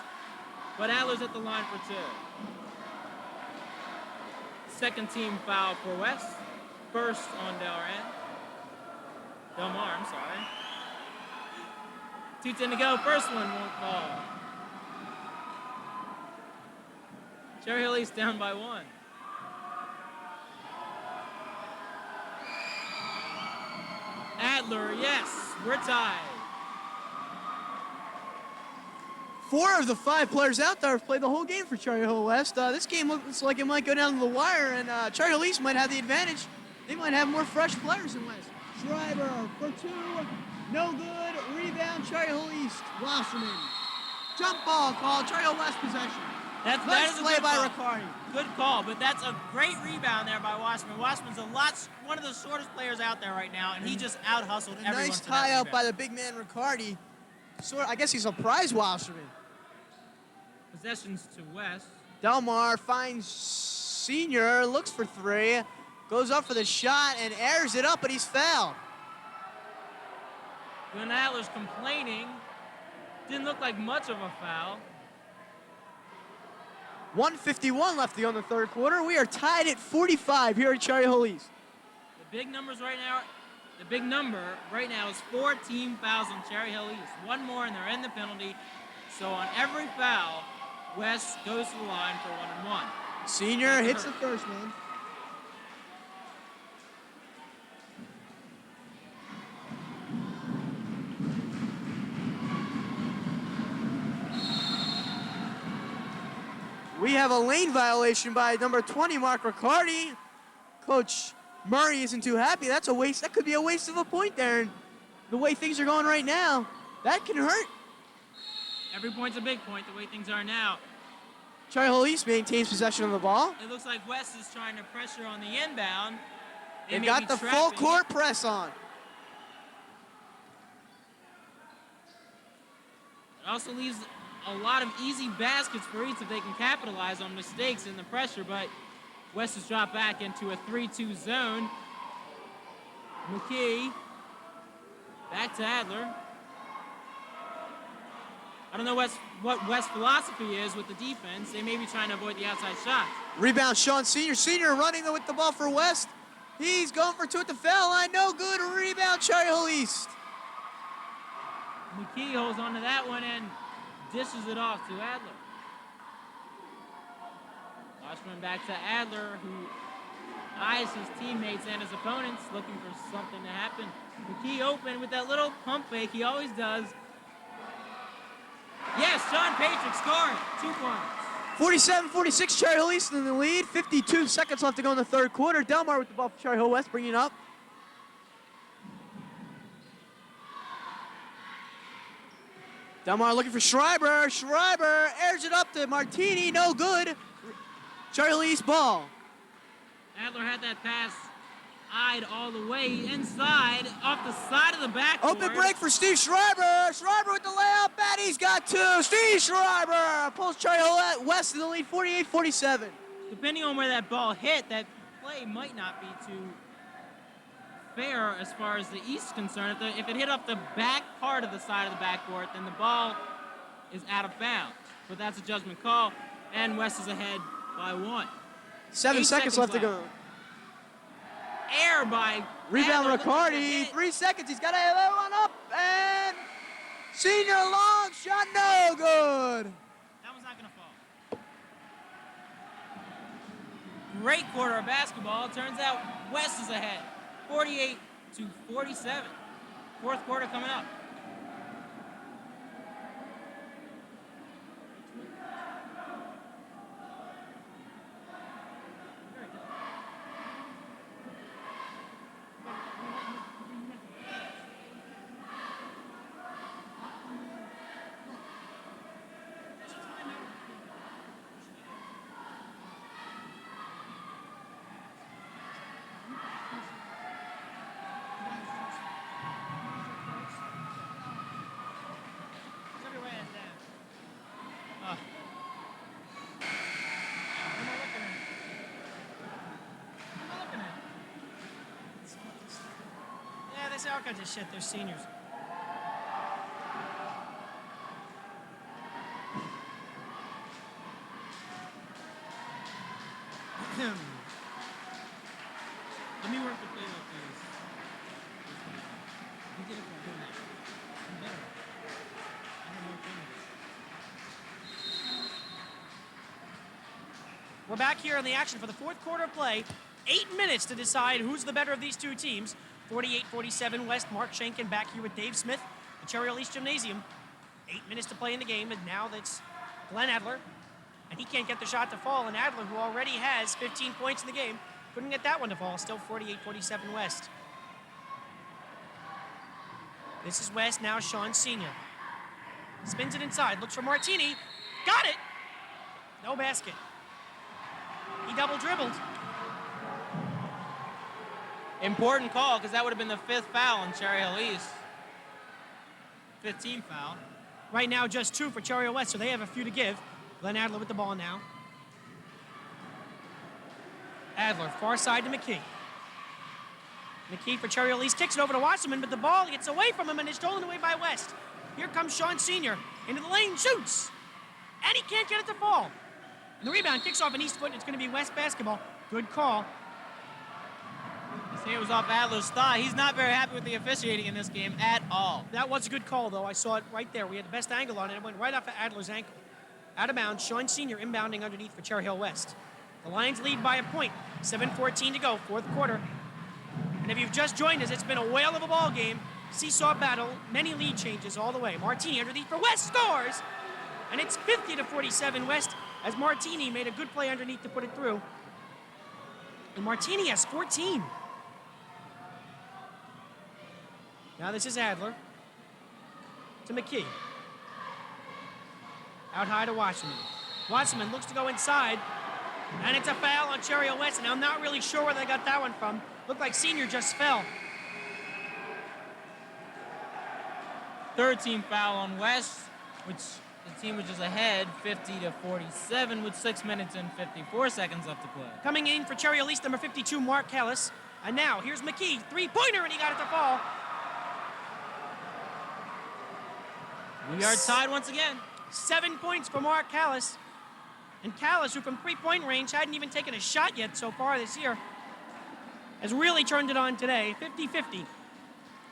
But Adler's at the line for 2. Second team foul for West. First on Delmar, I'm sorry. 2:10 to go. First one won't fall. Cherry Hill East down by 1. Adler, yes, we're tied. 4 of the 5 players out there have played the whole game for Cherry Hill West. This game looks like it might go down to the wire, and Cherry Hill East might have the advantage. They might have more fresh players than West. Schreiber for 2. No good. Rebound, Cherry Hill East. Wasserman. Jump ball called. Cherry Hill West possession. That Nice is a play good by call. Riccardi. Good call, but that's a great rebound there by Wasserman. Wasserman's one of the shortest players out there right now, and he just out-hustled A everyone. nice for that tie out rebound. by the big man Riccardi. I guess he surprised Wasserman. Possessions to West. Delmar finds Senior, looks for 3, goes up for the shot and airs it up, but he's fouled. Glenn Adler's complaining. Didn't look like much of a foul. 1:51 left to go in the third quarter. We are tied at 45 here at Cherry Hill East. The big number right now is 4 team fouls on Cherry Hill East. 1 more and they're in the penalty. So on every foul, West goes to the line for 1-and-1. Senior hits the first one. We have a lane violation by number 20, Mark Riccardi. Coach Murray isn't too happy. That's a waste. That could be a waste of a point there. And the way things are going right now, that can hurt. Every point's a big point the way things are now. Cherry Hill East maintains possession of the ball. It looks like West is trying to pressure on the inbound. They've got the full court press on. It also leaves a lot of easy baskets for East if they can capitalize on mistakes in the pressure, but West has dropped back into a 3-2 zone. McKee, back to Adler. I don't know what West's philosophy is with the defense. They may be trying to avoid the outside shots. Rebound, Sean Senior. Senior running with the ball for West. He's going for 2 at the foul line. No good. Rebound, Cherry Hill East. McKee holds on to that one and dishes it off to Adler. Washburn back to Adler, who eyes his teammates and his opponents, looking for something to happen. McKee open with that little pump fake he always does. Yes, Sean Patrick scoring. 2 points. 47-46, Cherry Hill East in the lead. 52 seconds left to go in the third quarter. Delmar with the ball for Cherry Hill West, bringing it up. Delmar looking for Schreiber. Schreiber airs it up to Martini. No good. Cherry Hill East ball. Adler had that pass eyed all the way inside, off the side of the backboard. Open break for Steve Schreiber. Schreiber with the layup, and he's got two. Steve Schreiber pulls Cherry Hill West in the lead, 48-47. Depending on where that ball hit, that play might not be too fair as far as the East is concerned. If it hit up the back part of the side of the backboard, then the ball is out of bounds. But that's a judgment call, and West is ahead by 1. 7 seconds left to go. Air by Rebound Adler. Riccardi, 3 seconds. He's got to have that one up, and senior long shot, no good. That one's not going to fall. Great quarter of basketball. Turns out West is ahead, 48-47. Fourth quarter coming up. Yeah, they say all kinds of shit. They're seniors. Let me work the play like this. You get it from doing that. I'm better. I have more fun with it. We're back here in the action for the fourth quarter of play. 8 minutes to decide who's the better of these two teams. 48-47 West. Mark Schenken back here with Dave Smith, the Cherry Hill East Gymnasium. 8 minutes to play in the game, and now that's Glenn Adler. And he can't get the shot to fall, and Adler, who already has 15 points in the game, couldn't get that one to fall. Still 48-47 West. This is West, now Sean Sr. Spins it inside, looks for Martini. Got it! No basket. He double dribbled. Important call, because that would have been the 5th foul on Cherry Hill East. 15th foul. Right now, just 2 for Cherry Hill West, so they have a few to give. Glenn Adler with the ball now. Adler, far side to McKee. McKee for Cherry Hill East, kicks it over to Wasserman, but the ball gets away from him and is stolen away by West. Here comes Sean Sr. into the lane, shoots! And he can't get it to fall. And the rebound kicks off an East foot, and it's going to be West basketball. Good call. You see, it was off Adler's thigh. He's not very happy with the officiating in this game at all. That was a good call, though. I saw it right there. We had the best angle on it. It went right off of Adler's ankle. Out of bounds, Sean Sr. inbounding underneath for Cherry Hill West. The Lions lead by a point. 7:14 to go, fourth quarter. And if you've just joined us, it's been a whale of a ball game. Seesaw battle, many lead changes all the way. Martini underneath for West, scores! And it's 50-47 West, as Martini made a good play underneath to put it through. And Martini has 14. Now this is Adler to McKee. Out high to Wasserman. Wasserman looks to go inside, and it's a foul on Cherry Hill West, and I'm not really sure where they got that one from. Looked like Senior just fell. 13th foul on West, which the team was just ahead 50-47 with 6 minutes and 54 seconds left to play. Coming in for Cherry Hill East, number 52, Mark Callis. And now here's McKee, three-pointer, and he got it to fall. We are tied once again. 7 points for Mark Callis. And Callis, who from three-point range hadn't even taken a shot yet so far this year, has really turned it on today. 50-50.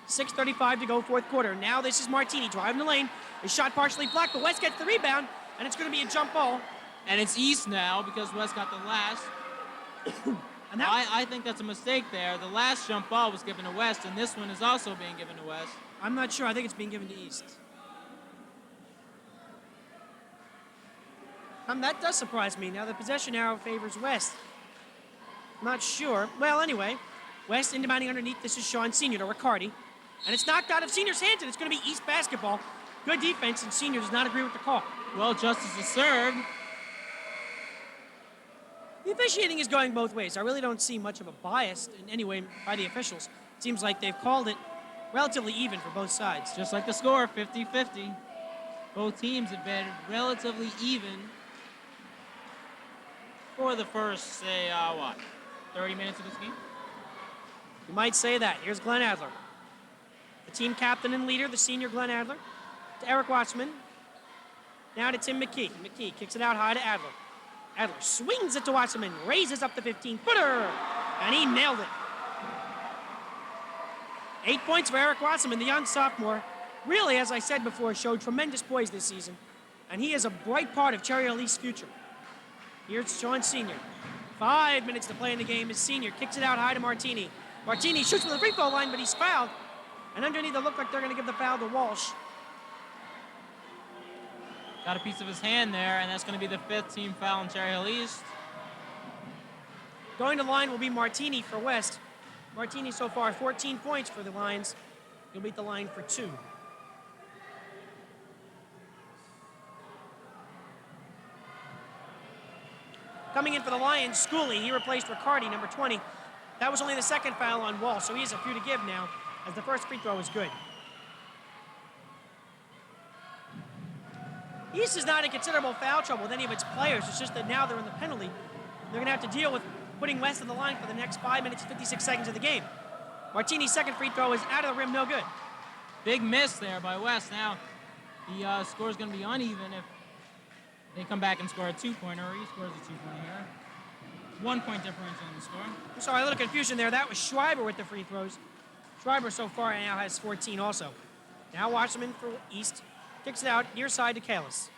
6:35 to go, fourth quarter. Now this is Martini driving the lane. His shot partially blocked, but West gets the rebound, and it's going to be a jump ball. And it's East now because West got the last. And that, I think that's a mistake there. The last jump ball was given to West, and this one is also being given to West. I'm not sure. I think it's being given to East. That does surprise me. Now the possession arrow favors West. Not sure. Well, anyway, West inbounding underneath. This is Sean Senior to Riccardi. And it's knocked out of Senior's hands, and it's going to be East basketball. Good defense, and Senior does not agree with the call. Well, justice is served. The officiating is going both ways. I really don't see much of a bias in any way by the officials. It seems like they've called it relatively even for both sides. Just like the score, 50-50. Both teams have been relatively even for the first, say, 30 minutes of this game? You might say that. Here's Glenn Adler. The team captain and leader, the senior Glenn Adler. To Eric Watchman. Now to Tim McKee. McKee kicks it out high to Adler. Adler swings it to Watchman, raises up the 15-footer, and he nailed it. 8 points for Eric Watchman, the young sophomore. Really, as I said before, showed tremendous poise this season, and he is a bright part of Cherry Hill East's future. Here's Sean Senior. 5 minutes to play in the game as Senior kicks it out high to Martini. Martini shoots from the free throw line, but he's fouled. And underneath it look like they're going to give the foul to Walsh. Got a piece of his hand there, and that's going to be the 5th team foul in Cherry Hill East. Going to the line will be Martini for West. Martini so far 14 points for the Lions. He'll beat the line for 2. Coming in for the Lions, Schooley. He replaced Riccardi, number 20. That was only the 2nd foul on Wall, so he has a few to give now, as the first free throw is good. East is not in considerable foul trouble with any of its players. It's just that now they're in the penalty. They're going to have to deal with putting West on the line for the next 5 minutes and 56 seconds of the game. Martini's second free throw is out of the rim, no good. Big miss there by West. Now, the score is going to be uneven if they come back and score a two-pointer, or he scores a two-pointer here. 1 point differential in the score. I'm sorry, a little confusion there. That was Schreiber with the free throws. Schreiber so far now has 14 also. Now Watchman for East. Kicks it out near side to Kalis.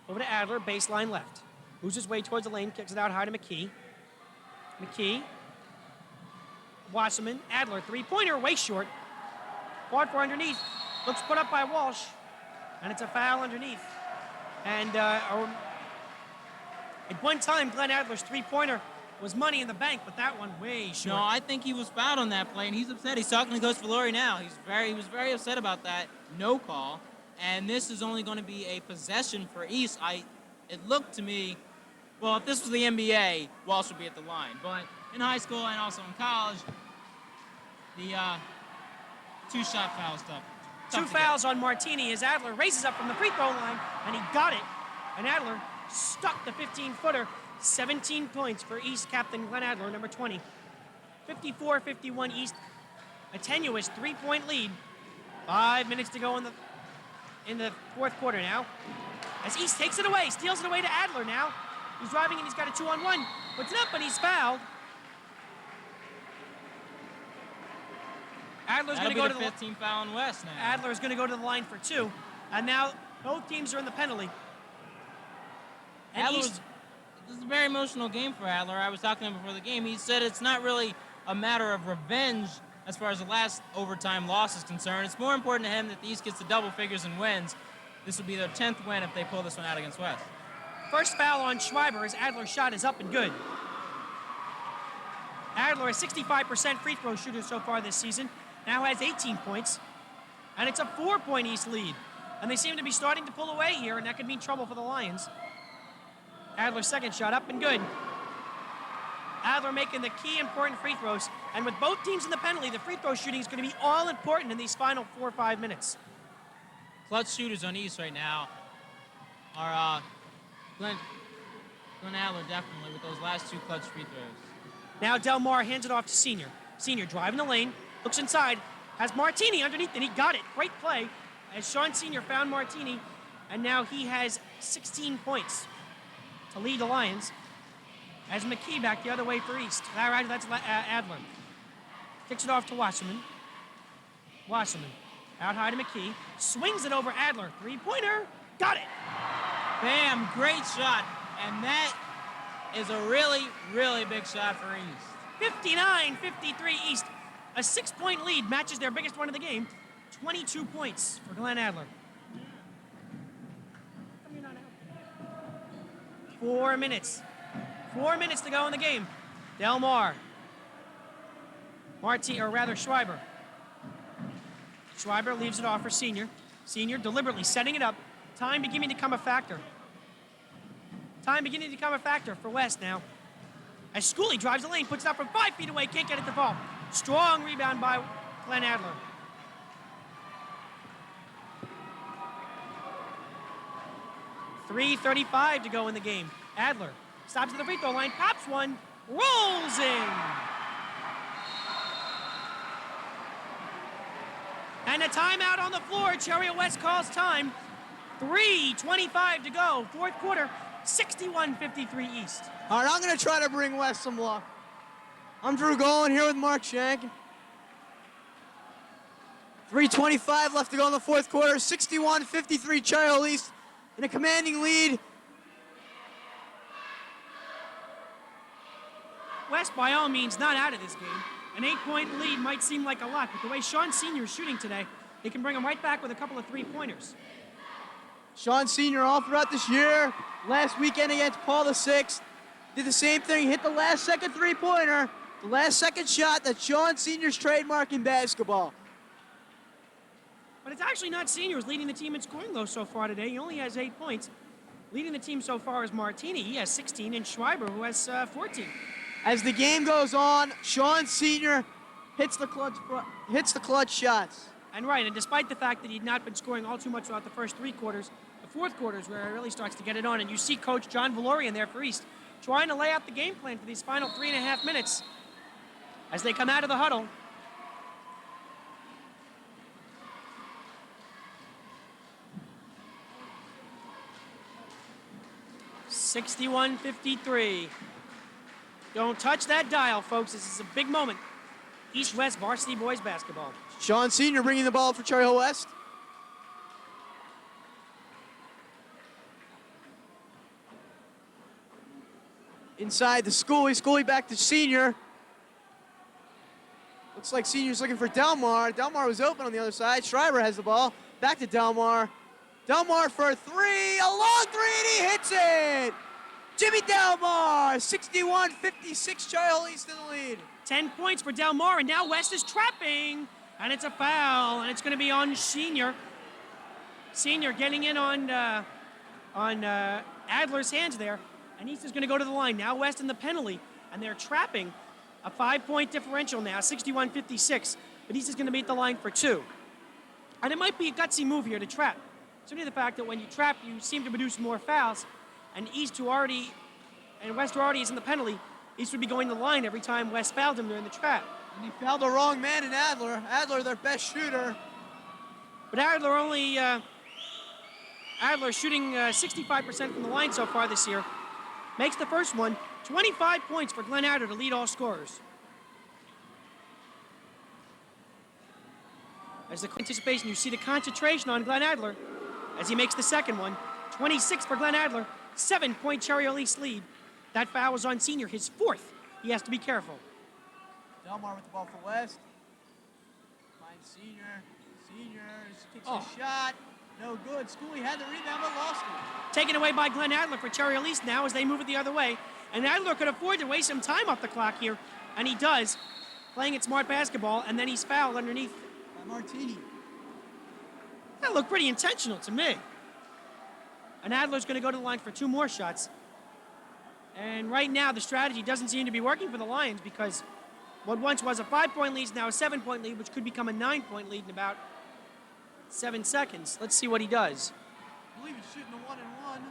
Over to Adler, baseline left. Moves his way towards the lane, kicks it out high to McKee. McKee. Wasserman. Adler, three-pointer, way short. Fought for underneath. Looks put up by Walsh. And it's a foul underneath. And at one time, Glenn Adler's three-pointer was money in the bank, but that one way short. No, I think he was fouled on that play, and he's upset. He's talking to Coach Valori now. He was very upset about that no call. And this is only going to be a possession for East. It looked to me, well, if this was the NBA, Walsh would be at the line. But in high school and also in college, the two-shot foul stuff. Two fouls on Martini as Adler races up from the free throw line, and he got it. And Adler stuck the 15-footer. 17 points for East captain Glenn Adler, number 20. 54-51 East. A tenuous three-point lead. 5 minutes to go in the fourth quarter now. As East takes it away, steals it away to Adler now. He's driving and he's got a 2-on-1. Puts it up and he's fouled. Adler's going to go to the 15 foul in West now. Adler's going to go to the line for 2. And now both teams are in the penalty. And This is a very emotional game for Adler. I was talking to him before the game. He said it's not really a matter of revenge as far as the last overtime loss is concerned. It's more important to him that the East gets to double figures and wins. This will be their 10th win if they pull this one out against West. First foul on Schreiber as Adler's shot is up and good. Adler, a 65% free throw shooter so far this season, now has 18 points. And it's a 4-point East lead. And they seem to be starting to pull away here, and that could mean trouble for the Lions. Adler's second shot up and good. Adler making the key important free throws. And with both teams in the penalty, the free throw shooting is going to be all important in these final 4 or 5 minutes. Clutch shooters on East right now are Glenn Adler definitely with those last 2 clutch free throws. Now Del Mar hands it off to Senior. Senior driving the lane, looks inside, has Martini underneath, and he got it. Great play as Sean Senior found Martini, and now he has 16 points to lead the Lions. As McKee back the other way for East. That's Adler. Kicks it off to Wasserman. Wasserman out high to McKee. Swings it over Adler. Three-pointer. Got it. Bam, great shot. And that is a really, really big shot for East. 59-53 East. A 6-point lead matches their biggest one of the game. 22 points for Glenn Adler. How come you're not out? 4 minutes. 4 minutes to go in the game. Del Mar. Schreiber. Schreiber leaves it off for Senior. Senior deliberately setting it up. Time beginning to become a factor. Time beginning to become a factor for West now. As Schooley drives the lane, puts it up from 5 feet away, can't get it to fall. Strong rebound by Glenn Adler. .335 to go in the game. Adler stops at the free throw line, pops one, rolls in. And a timeout on the floor. Cherry West calls time. 3:25 to go. Fourth quarter, 61-53 East. All right, I'm going to try to bring West some luck. I'm Drew Golan here with Mark Shank. 3:25 left to go in the fourth quarter. 61-53 Cherry Hill East in a commanding lead. West, by all means, not out of this game. An 8-point lead might seem like a lot, but the way Sean Senior is shooting today, they can bring him right back with a couple of three-pointers. Sean Senior all throughout this year. Last weekend against Paul VI, did the same thing, hit the last second three-pointer, the last second shot. That's Sean Senior's trademark in basketball. But it's actually not Senior who's leading the team in scoring, though, so far today. He only has 8 points. Leading the team so far is Martini. He has 16, and Schreiber, who has 14. As the game goes on, Sean Senior hits the clutch shots. And right, and despite the fact that he'd not been scoring all too much throughout the first 3 quarters, the fourth quarter is where it really starts to get it on. And you see Coach John Valorian there for East trying to lay out the game plan for these final 3.5 minutes as they come out of the huddle. (61-53). Don't touch that dial, folks. This is a big moment. East-West varsity boys basketball. Sean Senior bringing the ball for Cherry Hill West. Inside the Schooley back to Senior. Looks like Senior's looking for Delmar. Delmar was open on the other side. Schreiber has the ball. Back to Delmar. Delmar for a three, a long three, and he hits it! Jimmy Delmar, 61-56, Cherry Hill East in the lead. 10 points for Del Mar, and now West is trapping. And it's a foul, and it's going to be on Senior. Senior getting in on Adler's hands there. And East is going to go to the line. Now West in the penalty, and they're trapping. A 5-point differential now, 61-56. But East is going to be at the line for 2. And it might be a gutsy move here to trap. Simply the fact that when you trap, you seem to produce more fouls. And West, who already is in the penalty, East would be going to the line every time West fouled him during the trap. And he fouled the wrong man in Adler. Adler, their best shooter. But Adler shooting 65% from the line so far this year. Makes the first one. 25 points for Glenn Adler to lead all scorers. As the anticipation, you see the concentration on Glenn Adler as he makes the second one. 26 for Glenn Adler. 7-point Cherry Hill East lead. That foul was on Senior, his 4th. He has to be careful. Delmar with the ball for West. Finds Senior. Senior kicks a shot. No good. Schooley had the rebound but lost it. Taken away by Glenn Adler for Cherry Hill East now as they move it the other way. And Adler could afford to waste some time off the clock here. And he does, playing it smart basketball, and then he's fouled underneath. By Martini. That looked pretty intentional to me. And Adler's going to go to the line for 2 more shots. And right now, the strategy doesn't seem to be working for the Lions because what once was a 5-point lead is now a 7-point lead, which could become a 9-point lead in about 7 seconds. Let's see what he does. I believe he's shooting a 1-and-1.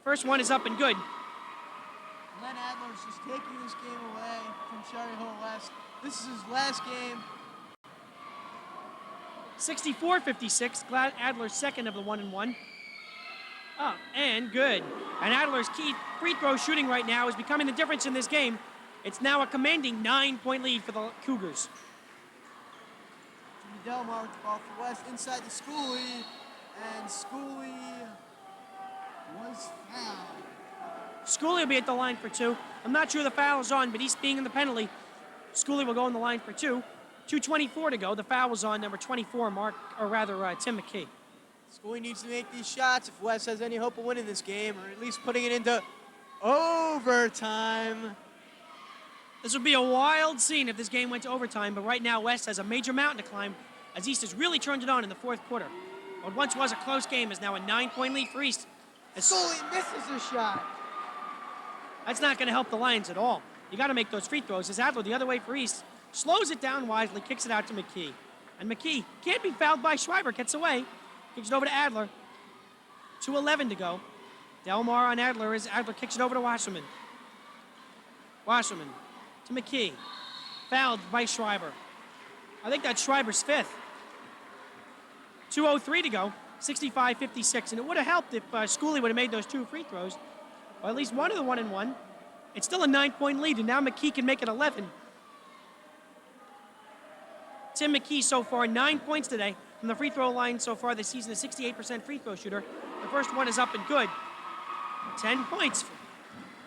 First one is up and good. Glenn Adler's just taking this game away from Cherry Hill West. This is his last game. 64-56. Glenn Adler's second of the 1-and-1. Oh, and good. And Adler's key free throw shooting right now is becoming the difference in this game. It's now a commanding 9-point lead for the Cougars. Jimmy Delmar with the ball for West inside the Schooley. And Schooley was fouled. Schooley will be at the line for 2. I'm not sure the foul is on, but he's being in the penalty. Schooley will go on the line for 2. 2:24 to go. The foul was on number 24, Tim McKee. School needs to make these shots if West has any hope of winning this game, or at least putting it into overtime. This would be a wild scene if this game went to overtime, but right now West has a major mountain to climb as East has really turned it on in the fourth quarter. What once was a close game is now a 9-point lead for East. Scully misses a shot. That's not going to help the Lions at all. You got to make those free throws. As Adler, the other way for East, slows it down wisely, kicks it out to McKee. And McKee can't be fouled by Schreiber, gets away, kicks it over to Adler. 2:11 to go. Delmar on Adler as Adler kicks it over to Wasserman. Wasserman to McKee. Fouled by Schreiber. I think that's Schreiber's fifth. 2:03 to go. 65-56. And it would have helped if Schooley would have made those two free throws. Or at least one of the 1-and-1. It's still a 9-point lead, and now McKee can make it 11. Tim McKee so far, 9 points today from the free throw line so far this season, a 68% free throw shooter. The first one is up and good. 10 points for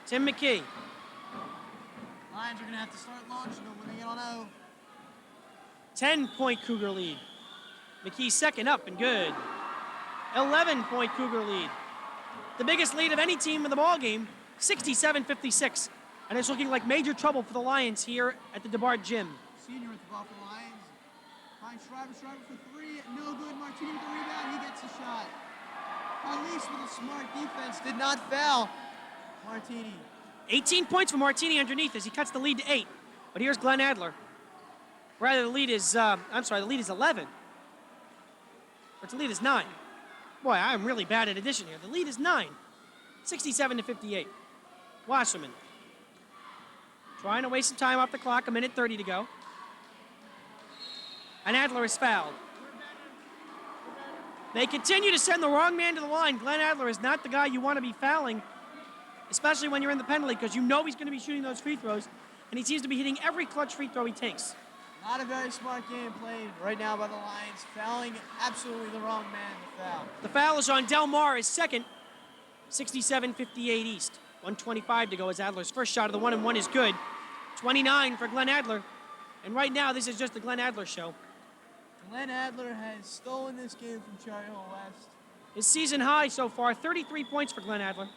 Tim McKee. Lions are going to have to start launching them when they get on O. 10-point Cougar lead. McKee second up and good. 11-point Cougar lead. The biggest lead of any team in the ball game, 67-56. And it's looking like major trouble for the Lions here at the DeBart Gym. Senior with the ball for the Lions. Finds Schreiber for three. No good. Martini with the rebound. He gets the shot. Elise with a smart defense did not foul Martini. 18 points for Martini underneath as he cuts the lead to 8. But here's Glenn Adler. Rather, the lead is, the lead is 11. Or the lead is 9. Boy, I'm really bad at addition here. The lead is 9. 67-58. Wasserman. Trying to waste some time off the clock, 1:30 to go. And Adler is fouled. They continue to send the wrong man to the line. Glenn Adler is not the guy you want to be fouling, especially when you're in the penalty, because you know he's going to be shooting those free throws, and he seems to be hitting every clutch free throw he takes. Not a very smart game played right now by the Lions, fouling absolutely the wrong man to foul. The foul is on Delmar, his second. 67-58 East. 1:25 to go as Adler's first shot of the 1-and-1 is good. 29 for Glenn Adler. And right now, this is just the Glenn Adler show. Glenn Adler has stolen this game from Cherry Hill West. His season high so far, 33 points for Glenn Adler.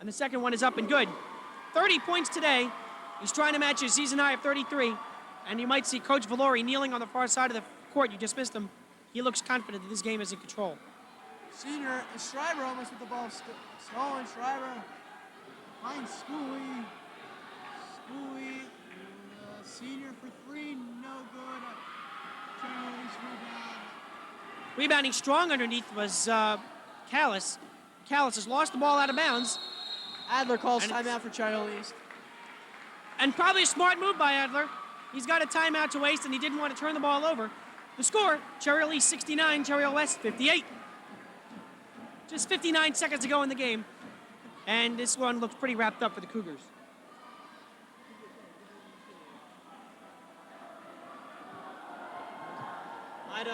And the second one is up and good. 30 points today. He's trying to match his season high of 33. And you might see Coach Valori kneeling on the far side of the court. You just missed him. He looks confident that this game is in control. Senior, Schreiber almost with the ball stolen. Schreiber finds Schooley. Schooley, senior for three, no good. Rebound. Rebounding strong underneath was Callis. Callis has lost the ball out of bounds. Adler calls timeout for Cherry Hill East. And probably a smart move by Adler. He's got a timeout to waste, and he didn't want to turn the ball over. The score, Cherry Hill East 69, Cherry Hill West 58. Just 59 seconds to go in the game. And this one looks pretty wrapped up for the Cougars. I'd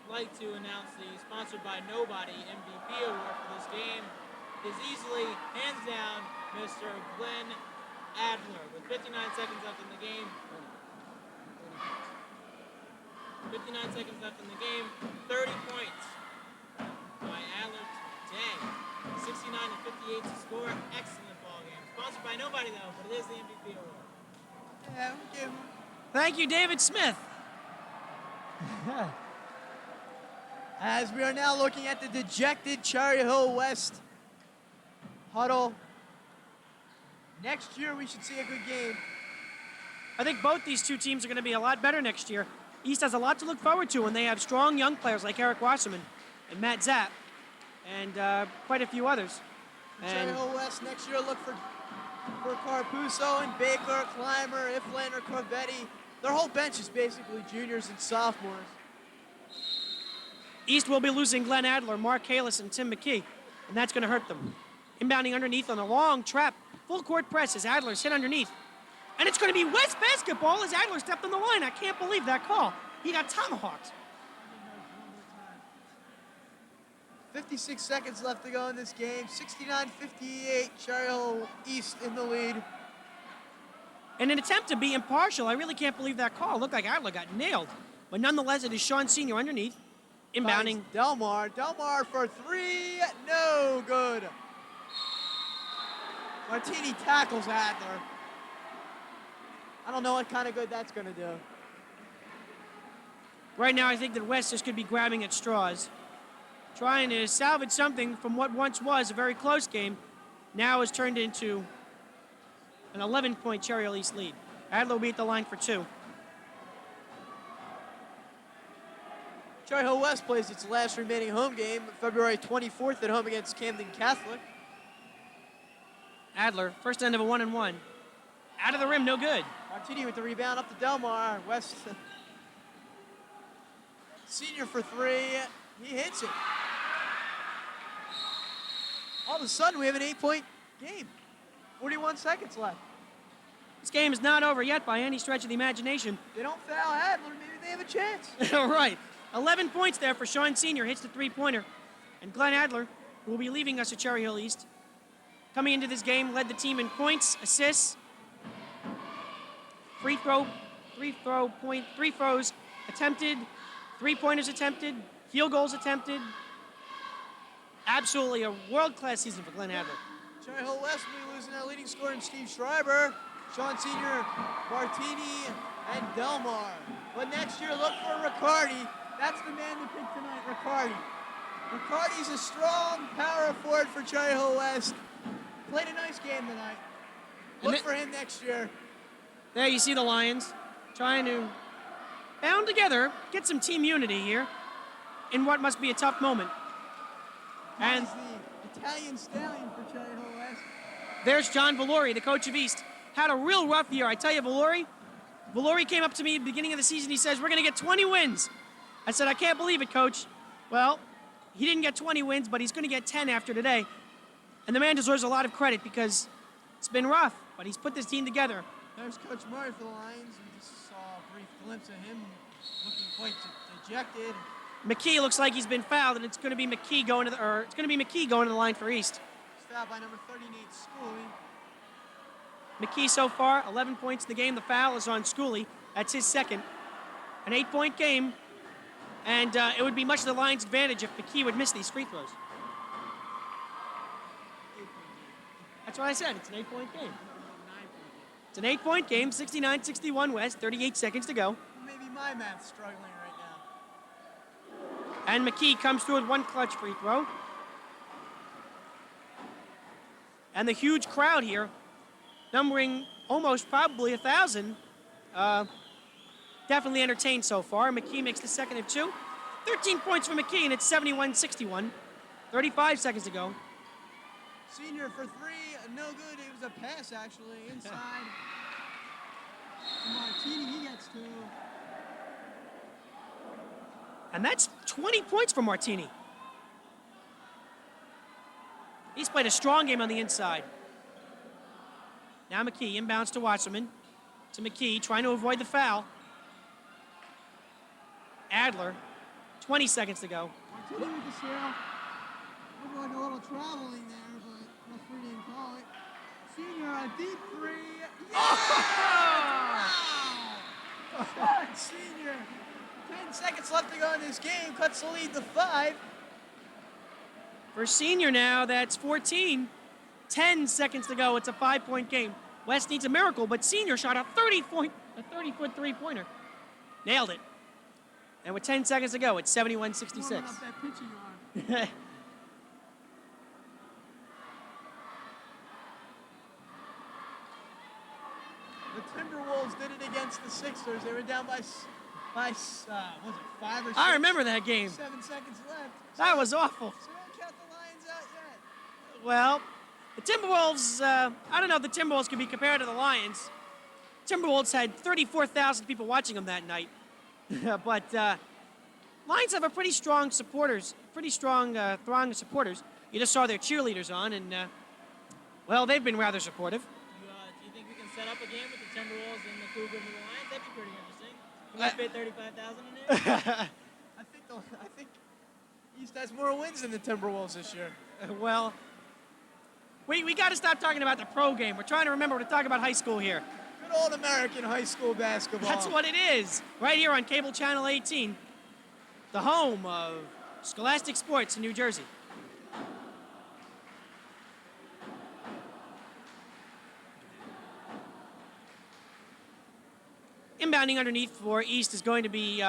like to announce the sponsored by Nobody MVP award for this game. It is easily, hands down, Mr. Glenn Adler with 59 seconds left in the game. 59 seconds left in the game, 30 points by Adler today. 69-58 to score. Excellent ball game. Sponsored by Nobody though, but it is the MVP award. Yeah, we give him. Thank you, David Smith. As we are now looking at the dejected Cherry Hill West huddle. Next year we should see a good game. I think both these two teams are going to be a lot better next year. East has a lot to look forward to when they have strong young players like Eric Wasserman and Matt Zapp and quite a few others. Cherry Hill West next year look for Carpuso and Baker, Clymer, Iflander, Corvetti. Their whole bench is basically juniors and sophomores. East will be losing Glenn Adler, Mark Kalis, and Tim McKee, and that's going to hurt them. Inbounding underneath on a long trap. Full court press as Adler's hit underneath. And it's going to be West basketball as Adler stepped on the line. I can't believe that call. He got tomahawked. 56 seconds left to go in this game. 69-58, Cherry Hill East in the lead. In an attempt to be impartial, I really can't believe that call. It looked like Adler got nailed. But nonetheless, it is Sean Sr. underneath. Inbounding. Delmar. Delmar for three. No good. Martini tackles Adler. I don't know what kind of good that's going to do. Right now, I think that West just could be grabbing at straws, trying to salvage something from what once was a very close game, now has turned into an 11-point Cherry Hill East lead. Adler will be at the line for two. Cherry Hill West plays its last remaining home game, February 24th at home against Camden Catholic. Adler, first end of a 1-and-1. Out of the rim, no good. Martini with the rebound up to Delmar. West, senior for three. He hits it. All of a sudden, we have an 8-point game. 41 seconds left. This game is not over yet by any stretch of the imagination. They don't foul Adler, maybe they have a chance. All right. 11 points there for Sean Senior, hits the three-pointer. And Glenn Adler, who will be leaving us at Cherry Hill East, coming into this game, led the team in points, assists, free throws attempted, three-pointers attempted, field goals attempted. Absolutely a world-class season for Glenn Adler. Cherry Hill West will be losing their leading scorer in Steve Schreiber, Sean Senior, Martini, and Delmar. But next year, look for Riccardi. That's the man to pick tonight, Riccardi. Riccardi's a strong power forward for Cherry Hill West. Played a nice game tonight. Look for him next year. There you see the Lions trying to bound together, get some team unity here in what must be a tough moment. And he's the Italian stallion for Cherry Hill West. there's John Valori, the coach of East. Had a real rough year. I tell you, Valori came up to me at the beginning of the season. He says, we're going to get 20 wins. I said, I can't believe it, coach. Well, he didn't get 20 wins, but he's going to get 10 after today. And the man deserves a lot of credit because it's been rough, but he's put this team together. There's Coach Murray for the Lions. We just saw a brief glimpse of him looking quite dejected. McKee looks like he's been fouled, and it's going to be McKee going to the line for East. He's fouled by number 30, Nate Schooley. McKee so far, 11 points in the game. The foul is on Schooley. That's his second. An 8-point game, and it would be much to the Lions' advantage if McKee would miss these free throws. That's what I said. It's an 8-point game. It's an 8-point game, 69-61 West, 38 seconds to go. Maybe my math's struggling right now. And McKee comes through with one clutch free throw. And the huge crowd here, numbering almost probably 1,000, definitely entertained so far. McKee makes the second of two. 13 points for McKee, and it's 71-61. 35 seconds to go. Senior for three, no good. It was a pass, actually, inside. Martini, he gets two. And that's 20 points for Martini. He's played a strong game on the inside. Now McKee inbounds to Wasserman. To McKee, trying to avoid the foul. Adler, 20 seconds to go. Martini with the steal. Looked like a little traveling there, but referee didn't call it. Senior, a deep three. Yeah! Wow! Senior. 10 seconds left to go in this game. Cuts the lead to 5. For Senior now, that's 14. 10 seconds to go. It's a 5-point game. West needs a miracle, but Senior shot a 30-foot three-pointer. Nailed it. And with 10 seconds to go, it's 71-66. Warming up that pitching arm. The Timberwolves did it against the Sixers. They were down by was it 5 or 6? I remember that game. 7 seconds left. That was awful. So don't count the Lions out yet. Well, the Timberwolves, I don't know if the Timberwolves can be compared to the Lions. Timberwolves had 34,000 people watching them that night. But Lions have a pretty strong supporters, throng of supporters. You just saw their cheerleaders on, and, well, they've been rather supportive. Do you think we can set up a game with the Timberwolves and the Cougars and the Lions? That'd be pretty interesting. Can we fit 35,000 in there? I think East has more wins than the Timberwolves this year. Well, we got to stop talking about the pro game. We're trying to remember to talk about high school here. Good old American high school basketball. That's what it is, right here on cable channel 18. the home of Scholastic Sports in New Jersey. Inbounding underneath for East is going to be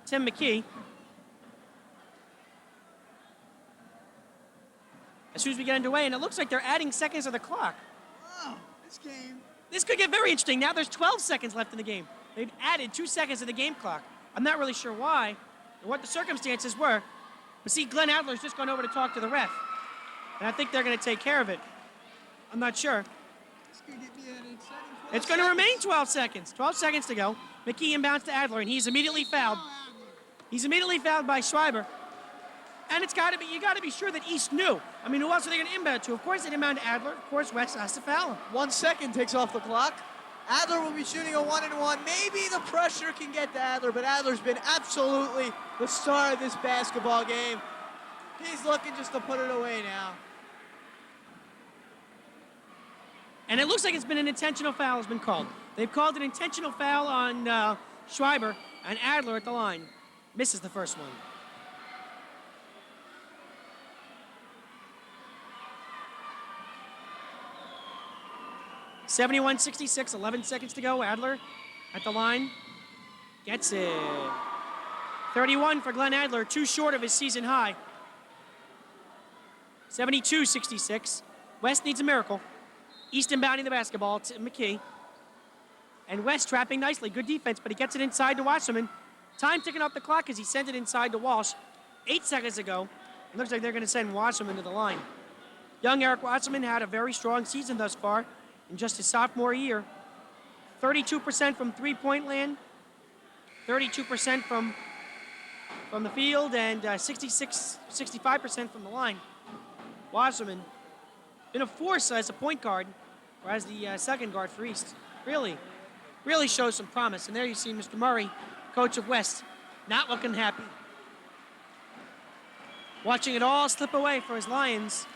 Tim McKee. As soon as we get underway, and it looks like they're adding seconds to the clock. Wow, this game. This could get very interesting. Now there's 12 seconds left in the game. They've added 2 seconds to the game clock. I'm not really sure why or what the circumstances were. But see, Glenn Adler's just gone over to talk to the ref. And I think they're going to take care of it. I'm not sure. This could get me an exciting 12 It's going to seconds. remain 12 seconds. 12 seconds to go. McKee inbounds to Adler, and he's immediately fouled. He's immediately fouled by Schreiber. And you got to be sure that East knew. I mean, who else are they going to inbound to? Of course, they inbound to Adler. Of course, West has to foul him. 1 second takes off the clock. Adler will be shooting a 1-and-1. Maybe the pressure can get to Adler, but Adler's been absolutely the star of this basketball game. He's looking just to put it away now. And it looks like it's been an intentional foul has been called. They've called an intentional foul on Schreiber, and Adler at the line misses the first one. (71-66), 11 seconds to go. Adler at the line gets it. 31 for Glenn Adler, 2 short of his season high. 72-66. West needs a miracle. East inbounding the basketball to McKee. And West trapping nicely. Good defense, but he gets it inside to Wasserman. Time ticking off the clock as he sends it inside to Walsh. 8 seconds ago. It looks like they're going to send Wasserman to the line. Young Eric Wasserman had a very strong season thus far in just his sophomore year. 32% from three-point land. 32% from the field, and 65% from the line. Wasserman been a force as a point guard, or as the second guard for East. Really shows some promise. And there you see Mr. Murray, coach of West, not looking happy. Watching it all slip away for his Lions.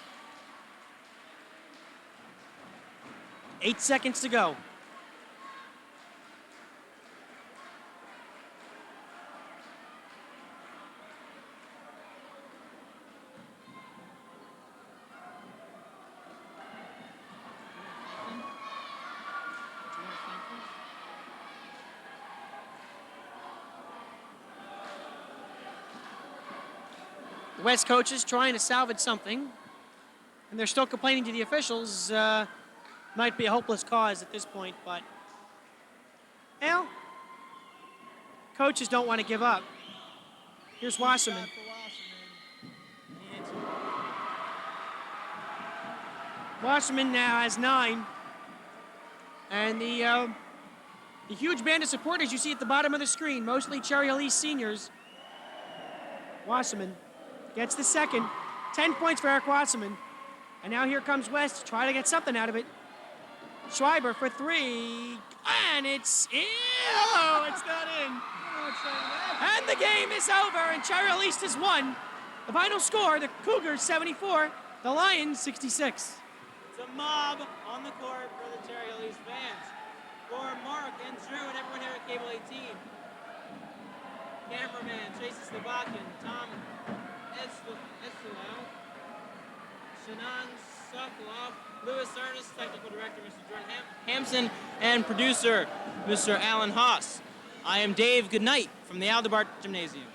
8 seconds to go. The West coaches trying to salvage something, and they're still complaining to the officials. Might be a hopeless cause at this point, but well, coaches don't want to give up. Here's Wasserman. Wasserman now has 9, and the huge band of supporters you see at the bottom of the screen, mostly Cherry Hill East seniors. Wasserman gets the second. 10 points for Eric Wasserman. And now here comes West to try to get something out of it. Schreiber for 3. And it's in. Oh, it's not in. And the game is over, and Cherry Hill East has won. The final score, the Cougars 74, the Lions 66. It's a mob on the court for the Cherry Hill East fans. For Mark and Drew and everyone here at Cable 18. Cameraman Jason Slovakian, Tom Estelao, Shannon Sokolov, Louis Ernest, Technical Director Mr. Jordan Hampson, and producer Mr. Alan Haas. I am Dave Goodnight from the Aldebart Gymnasium.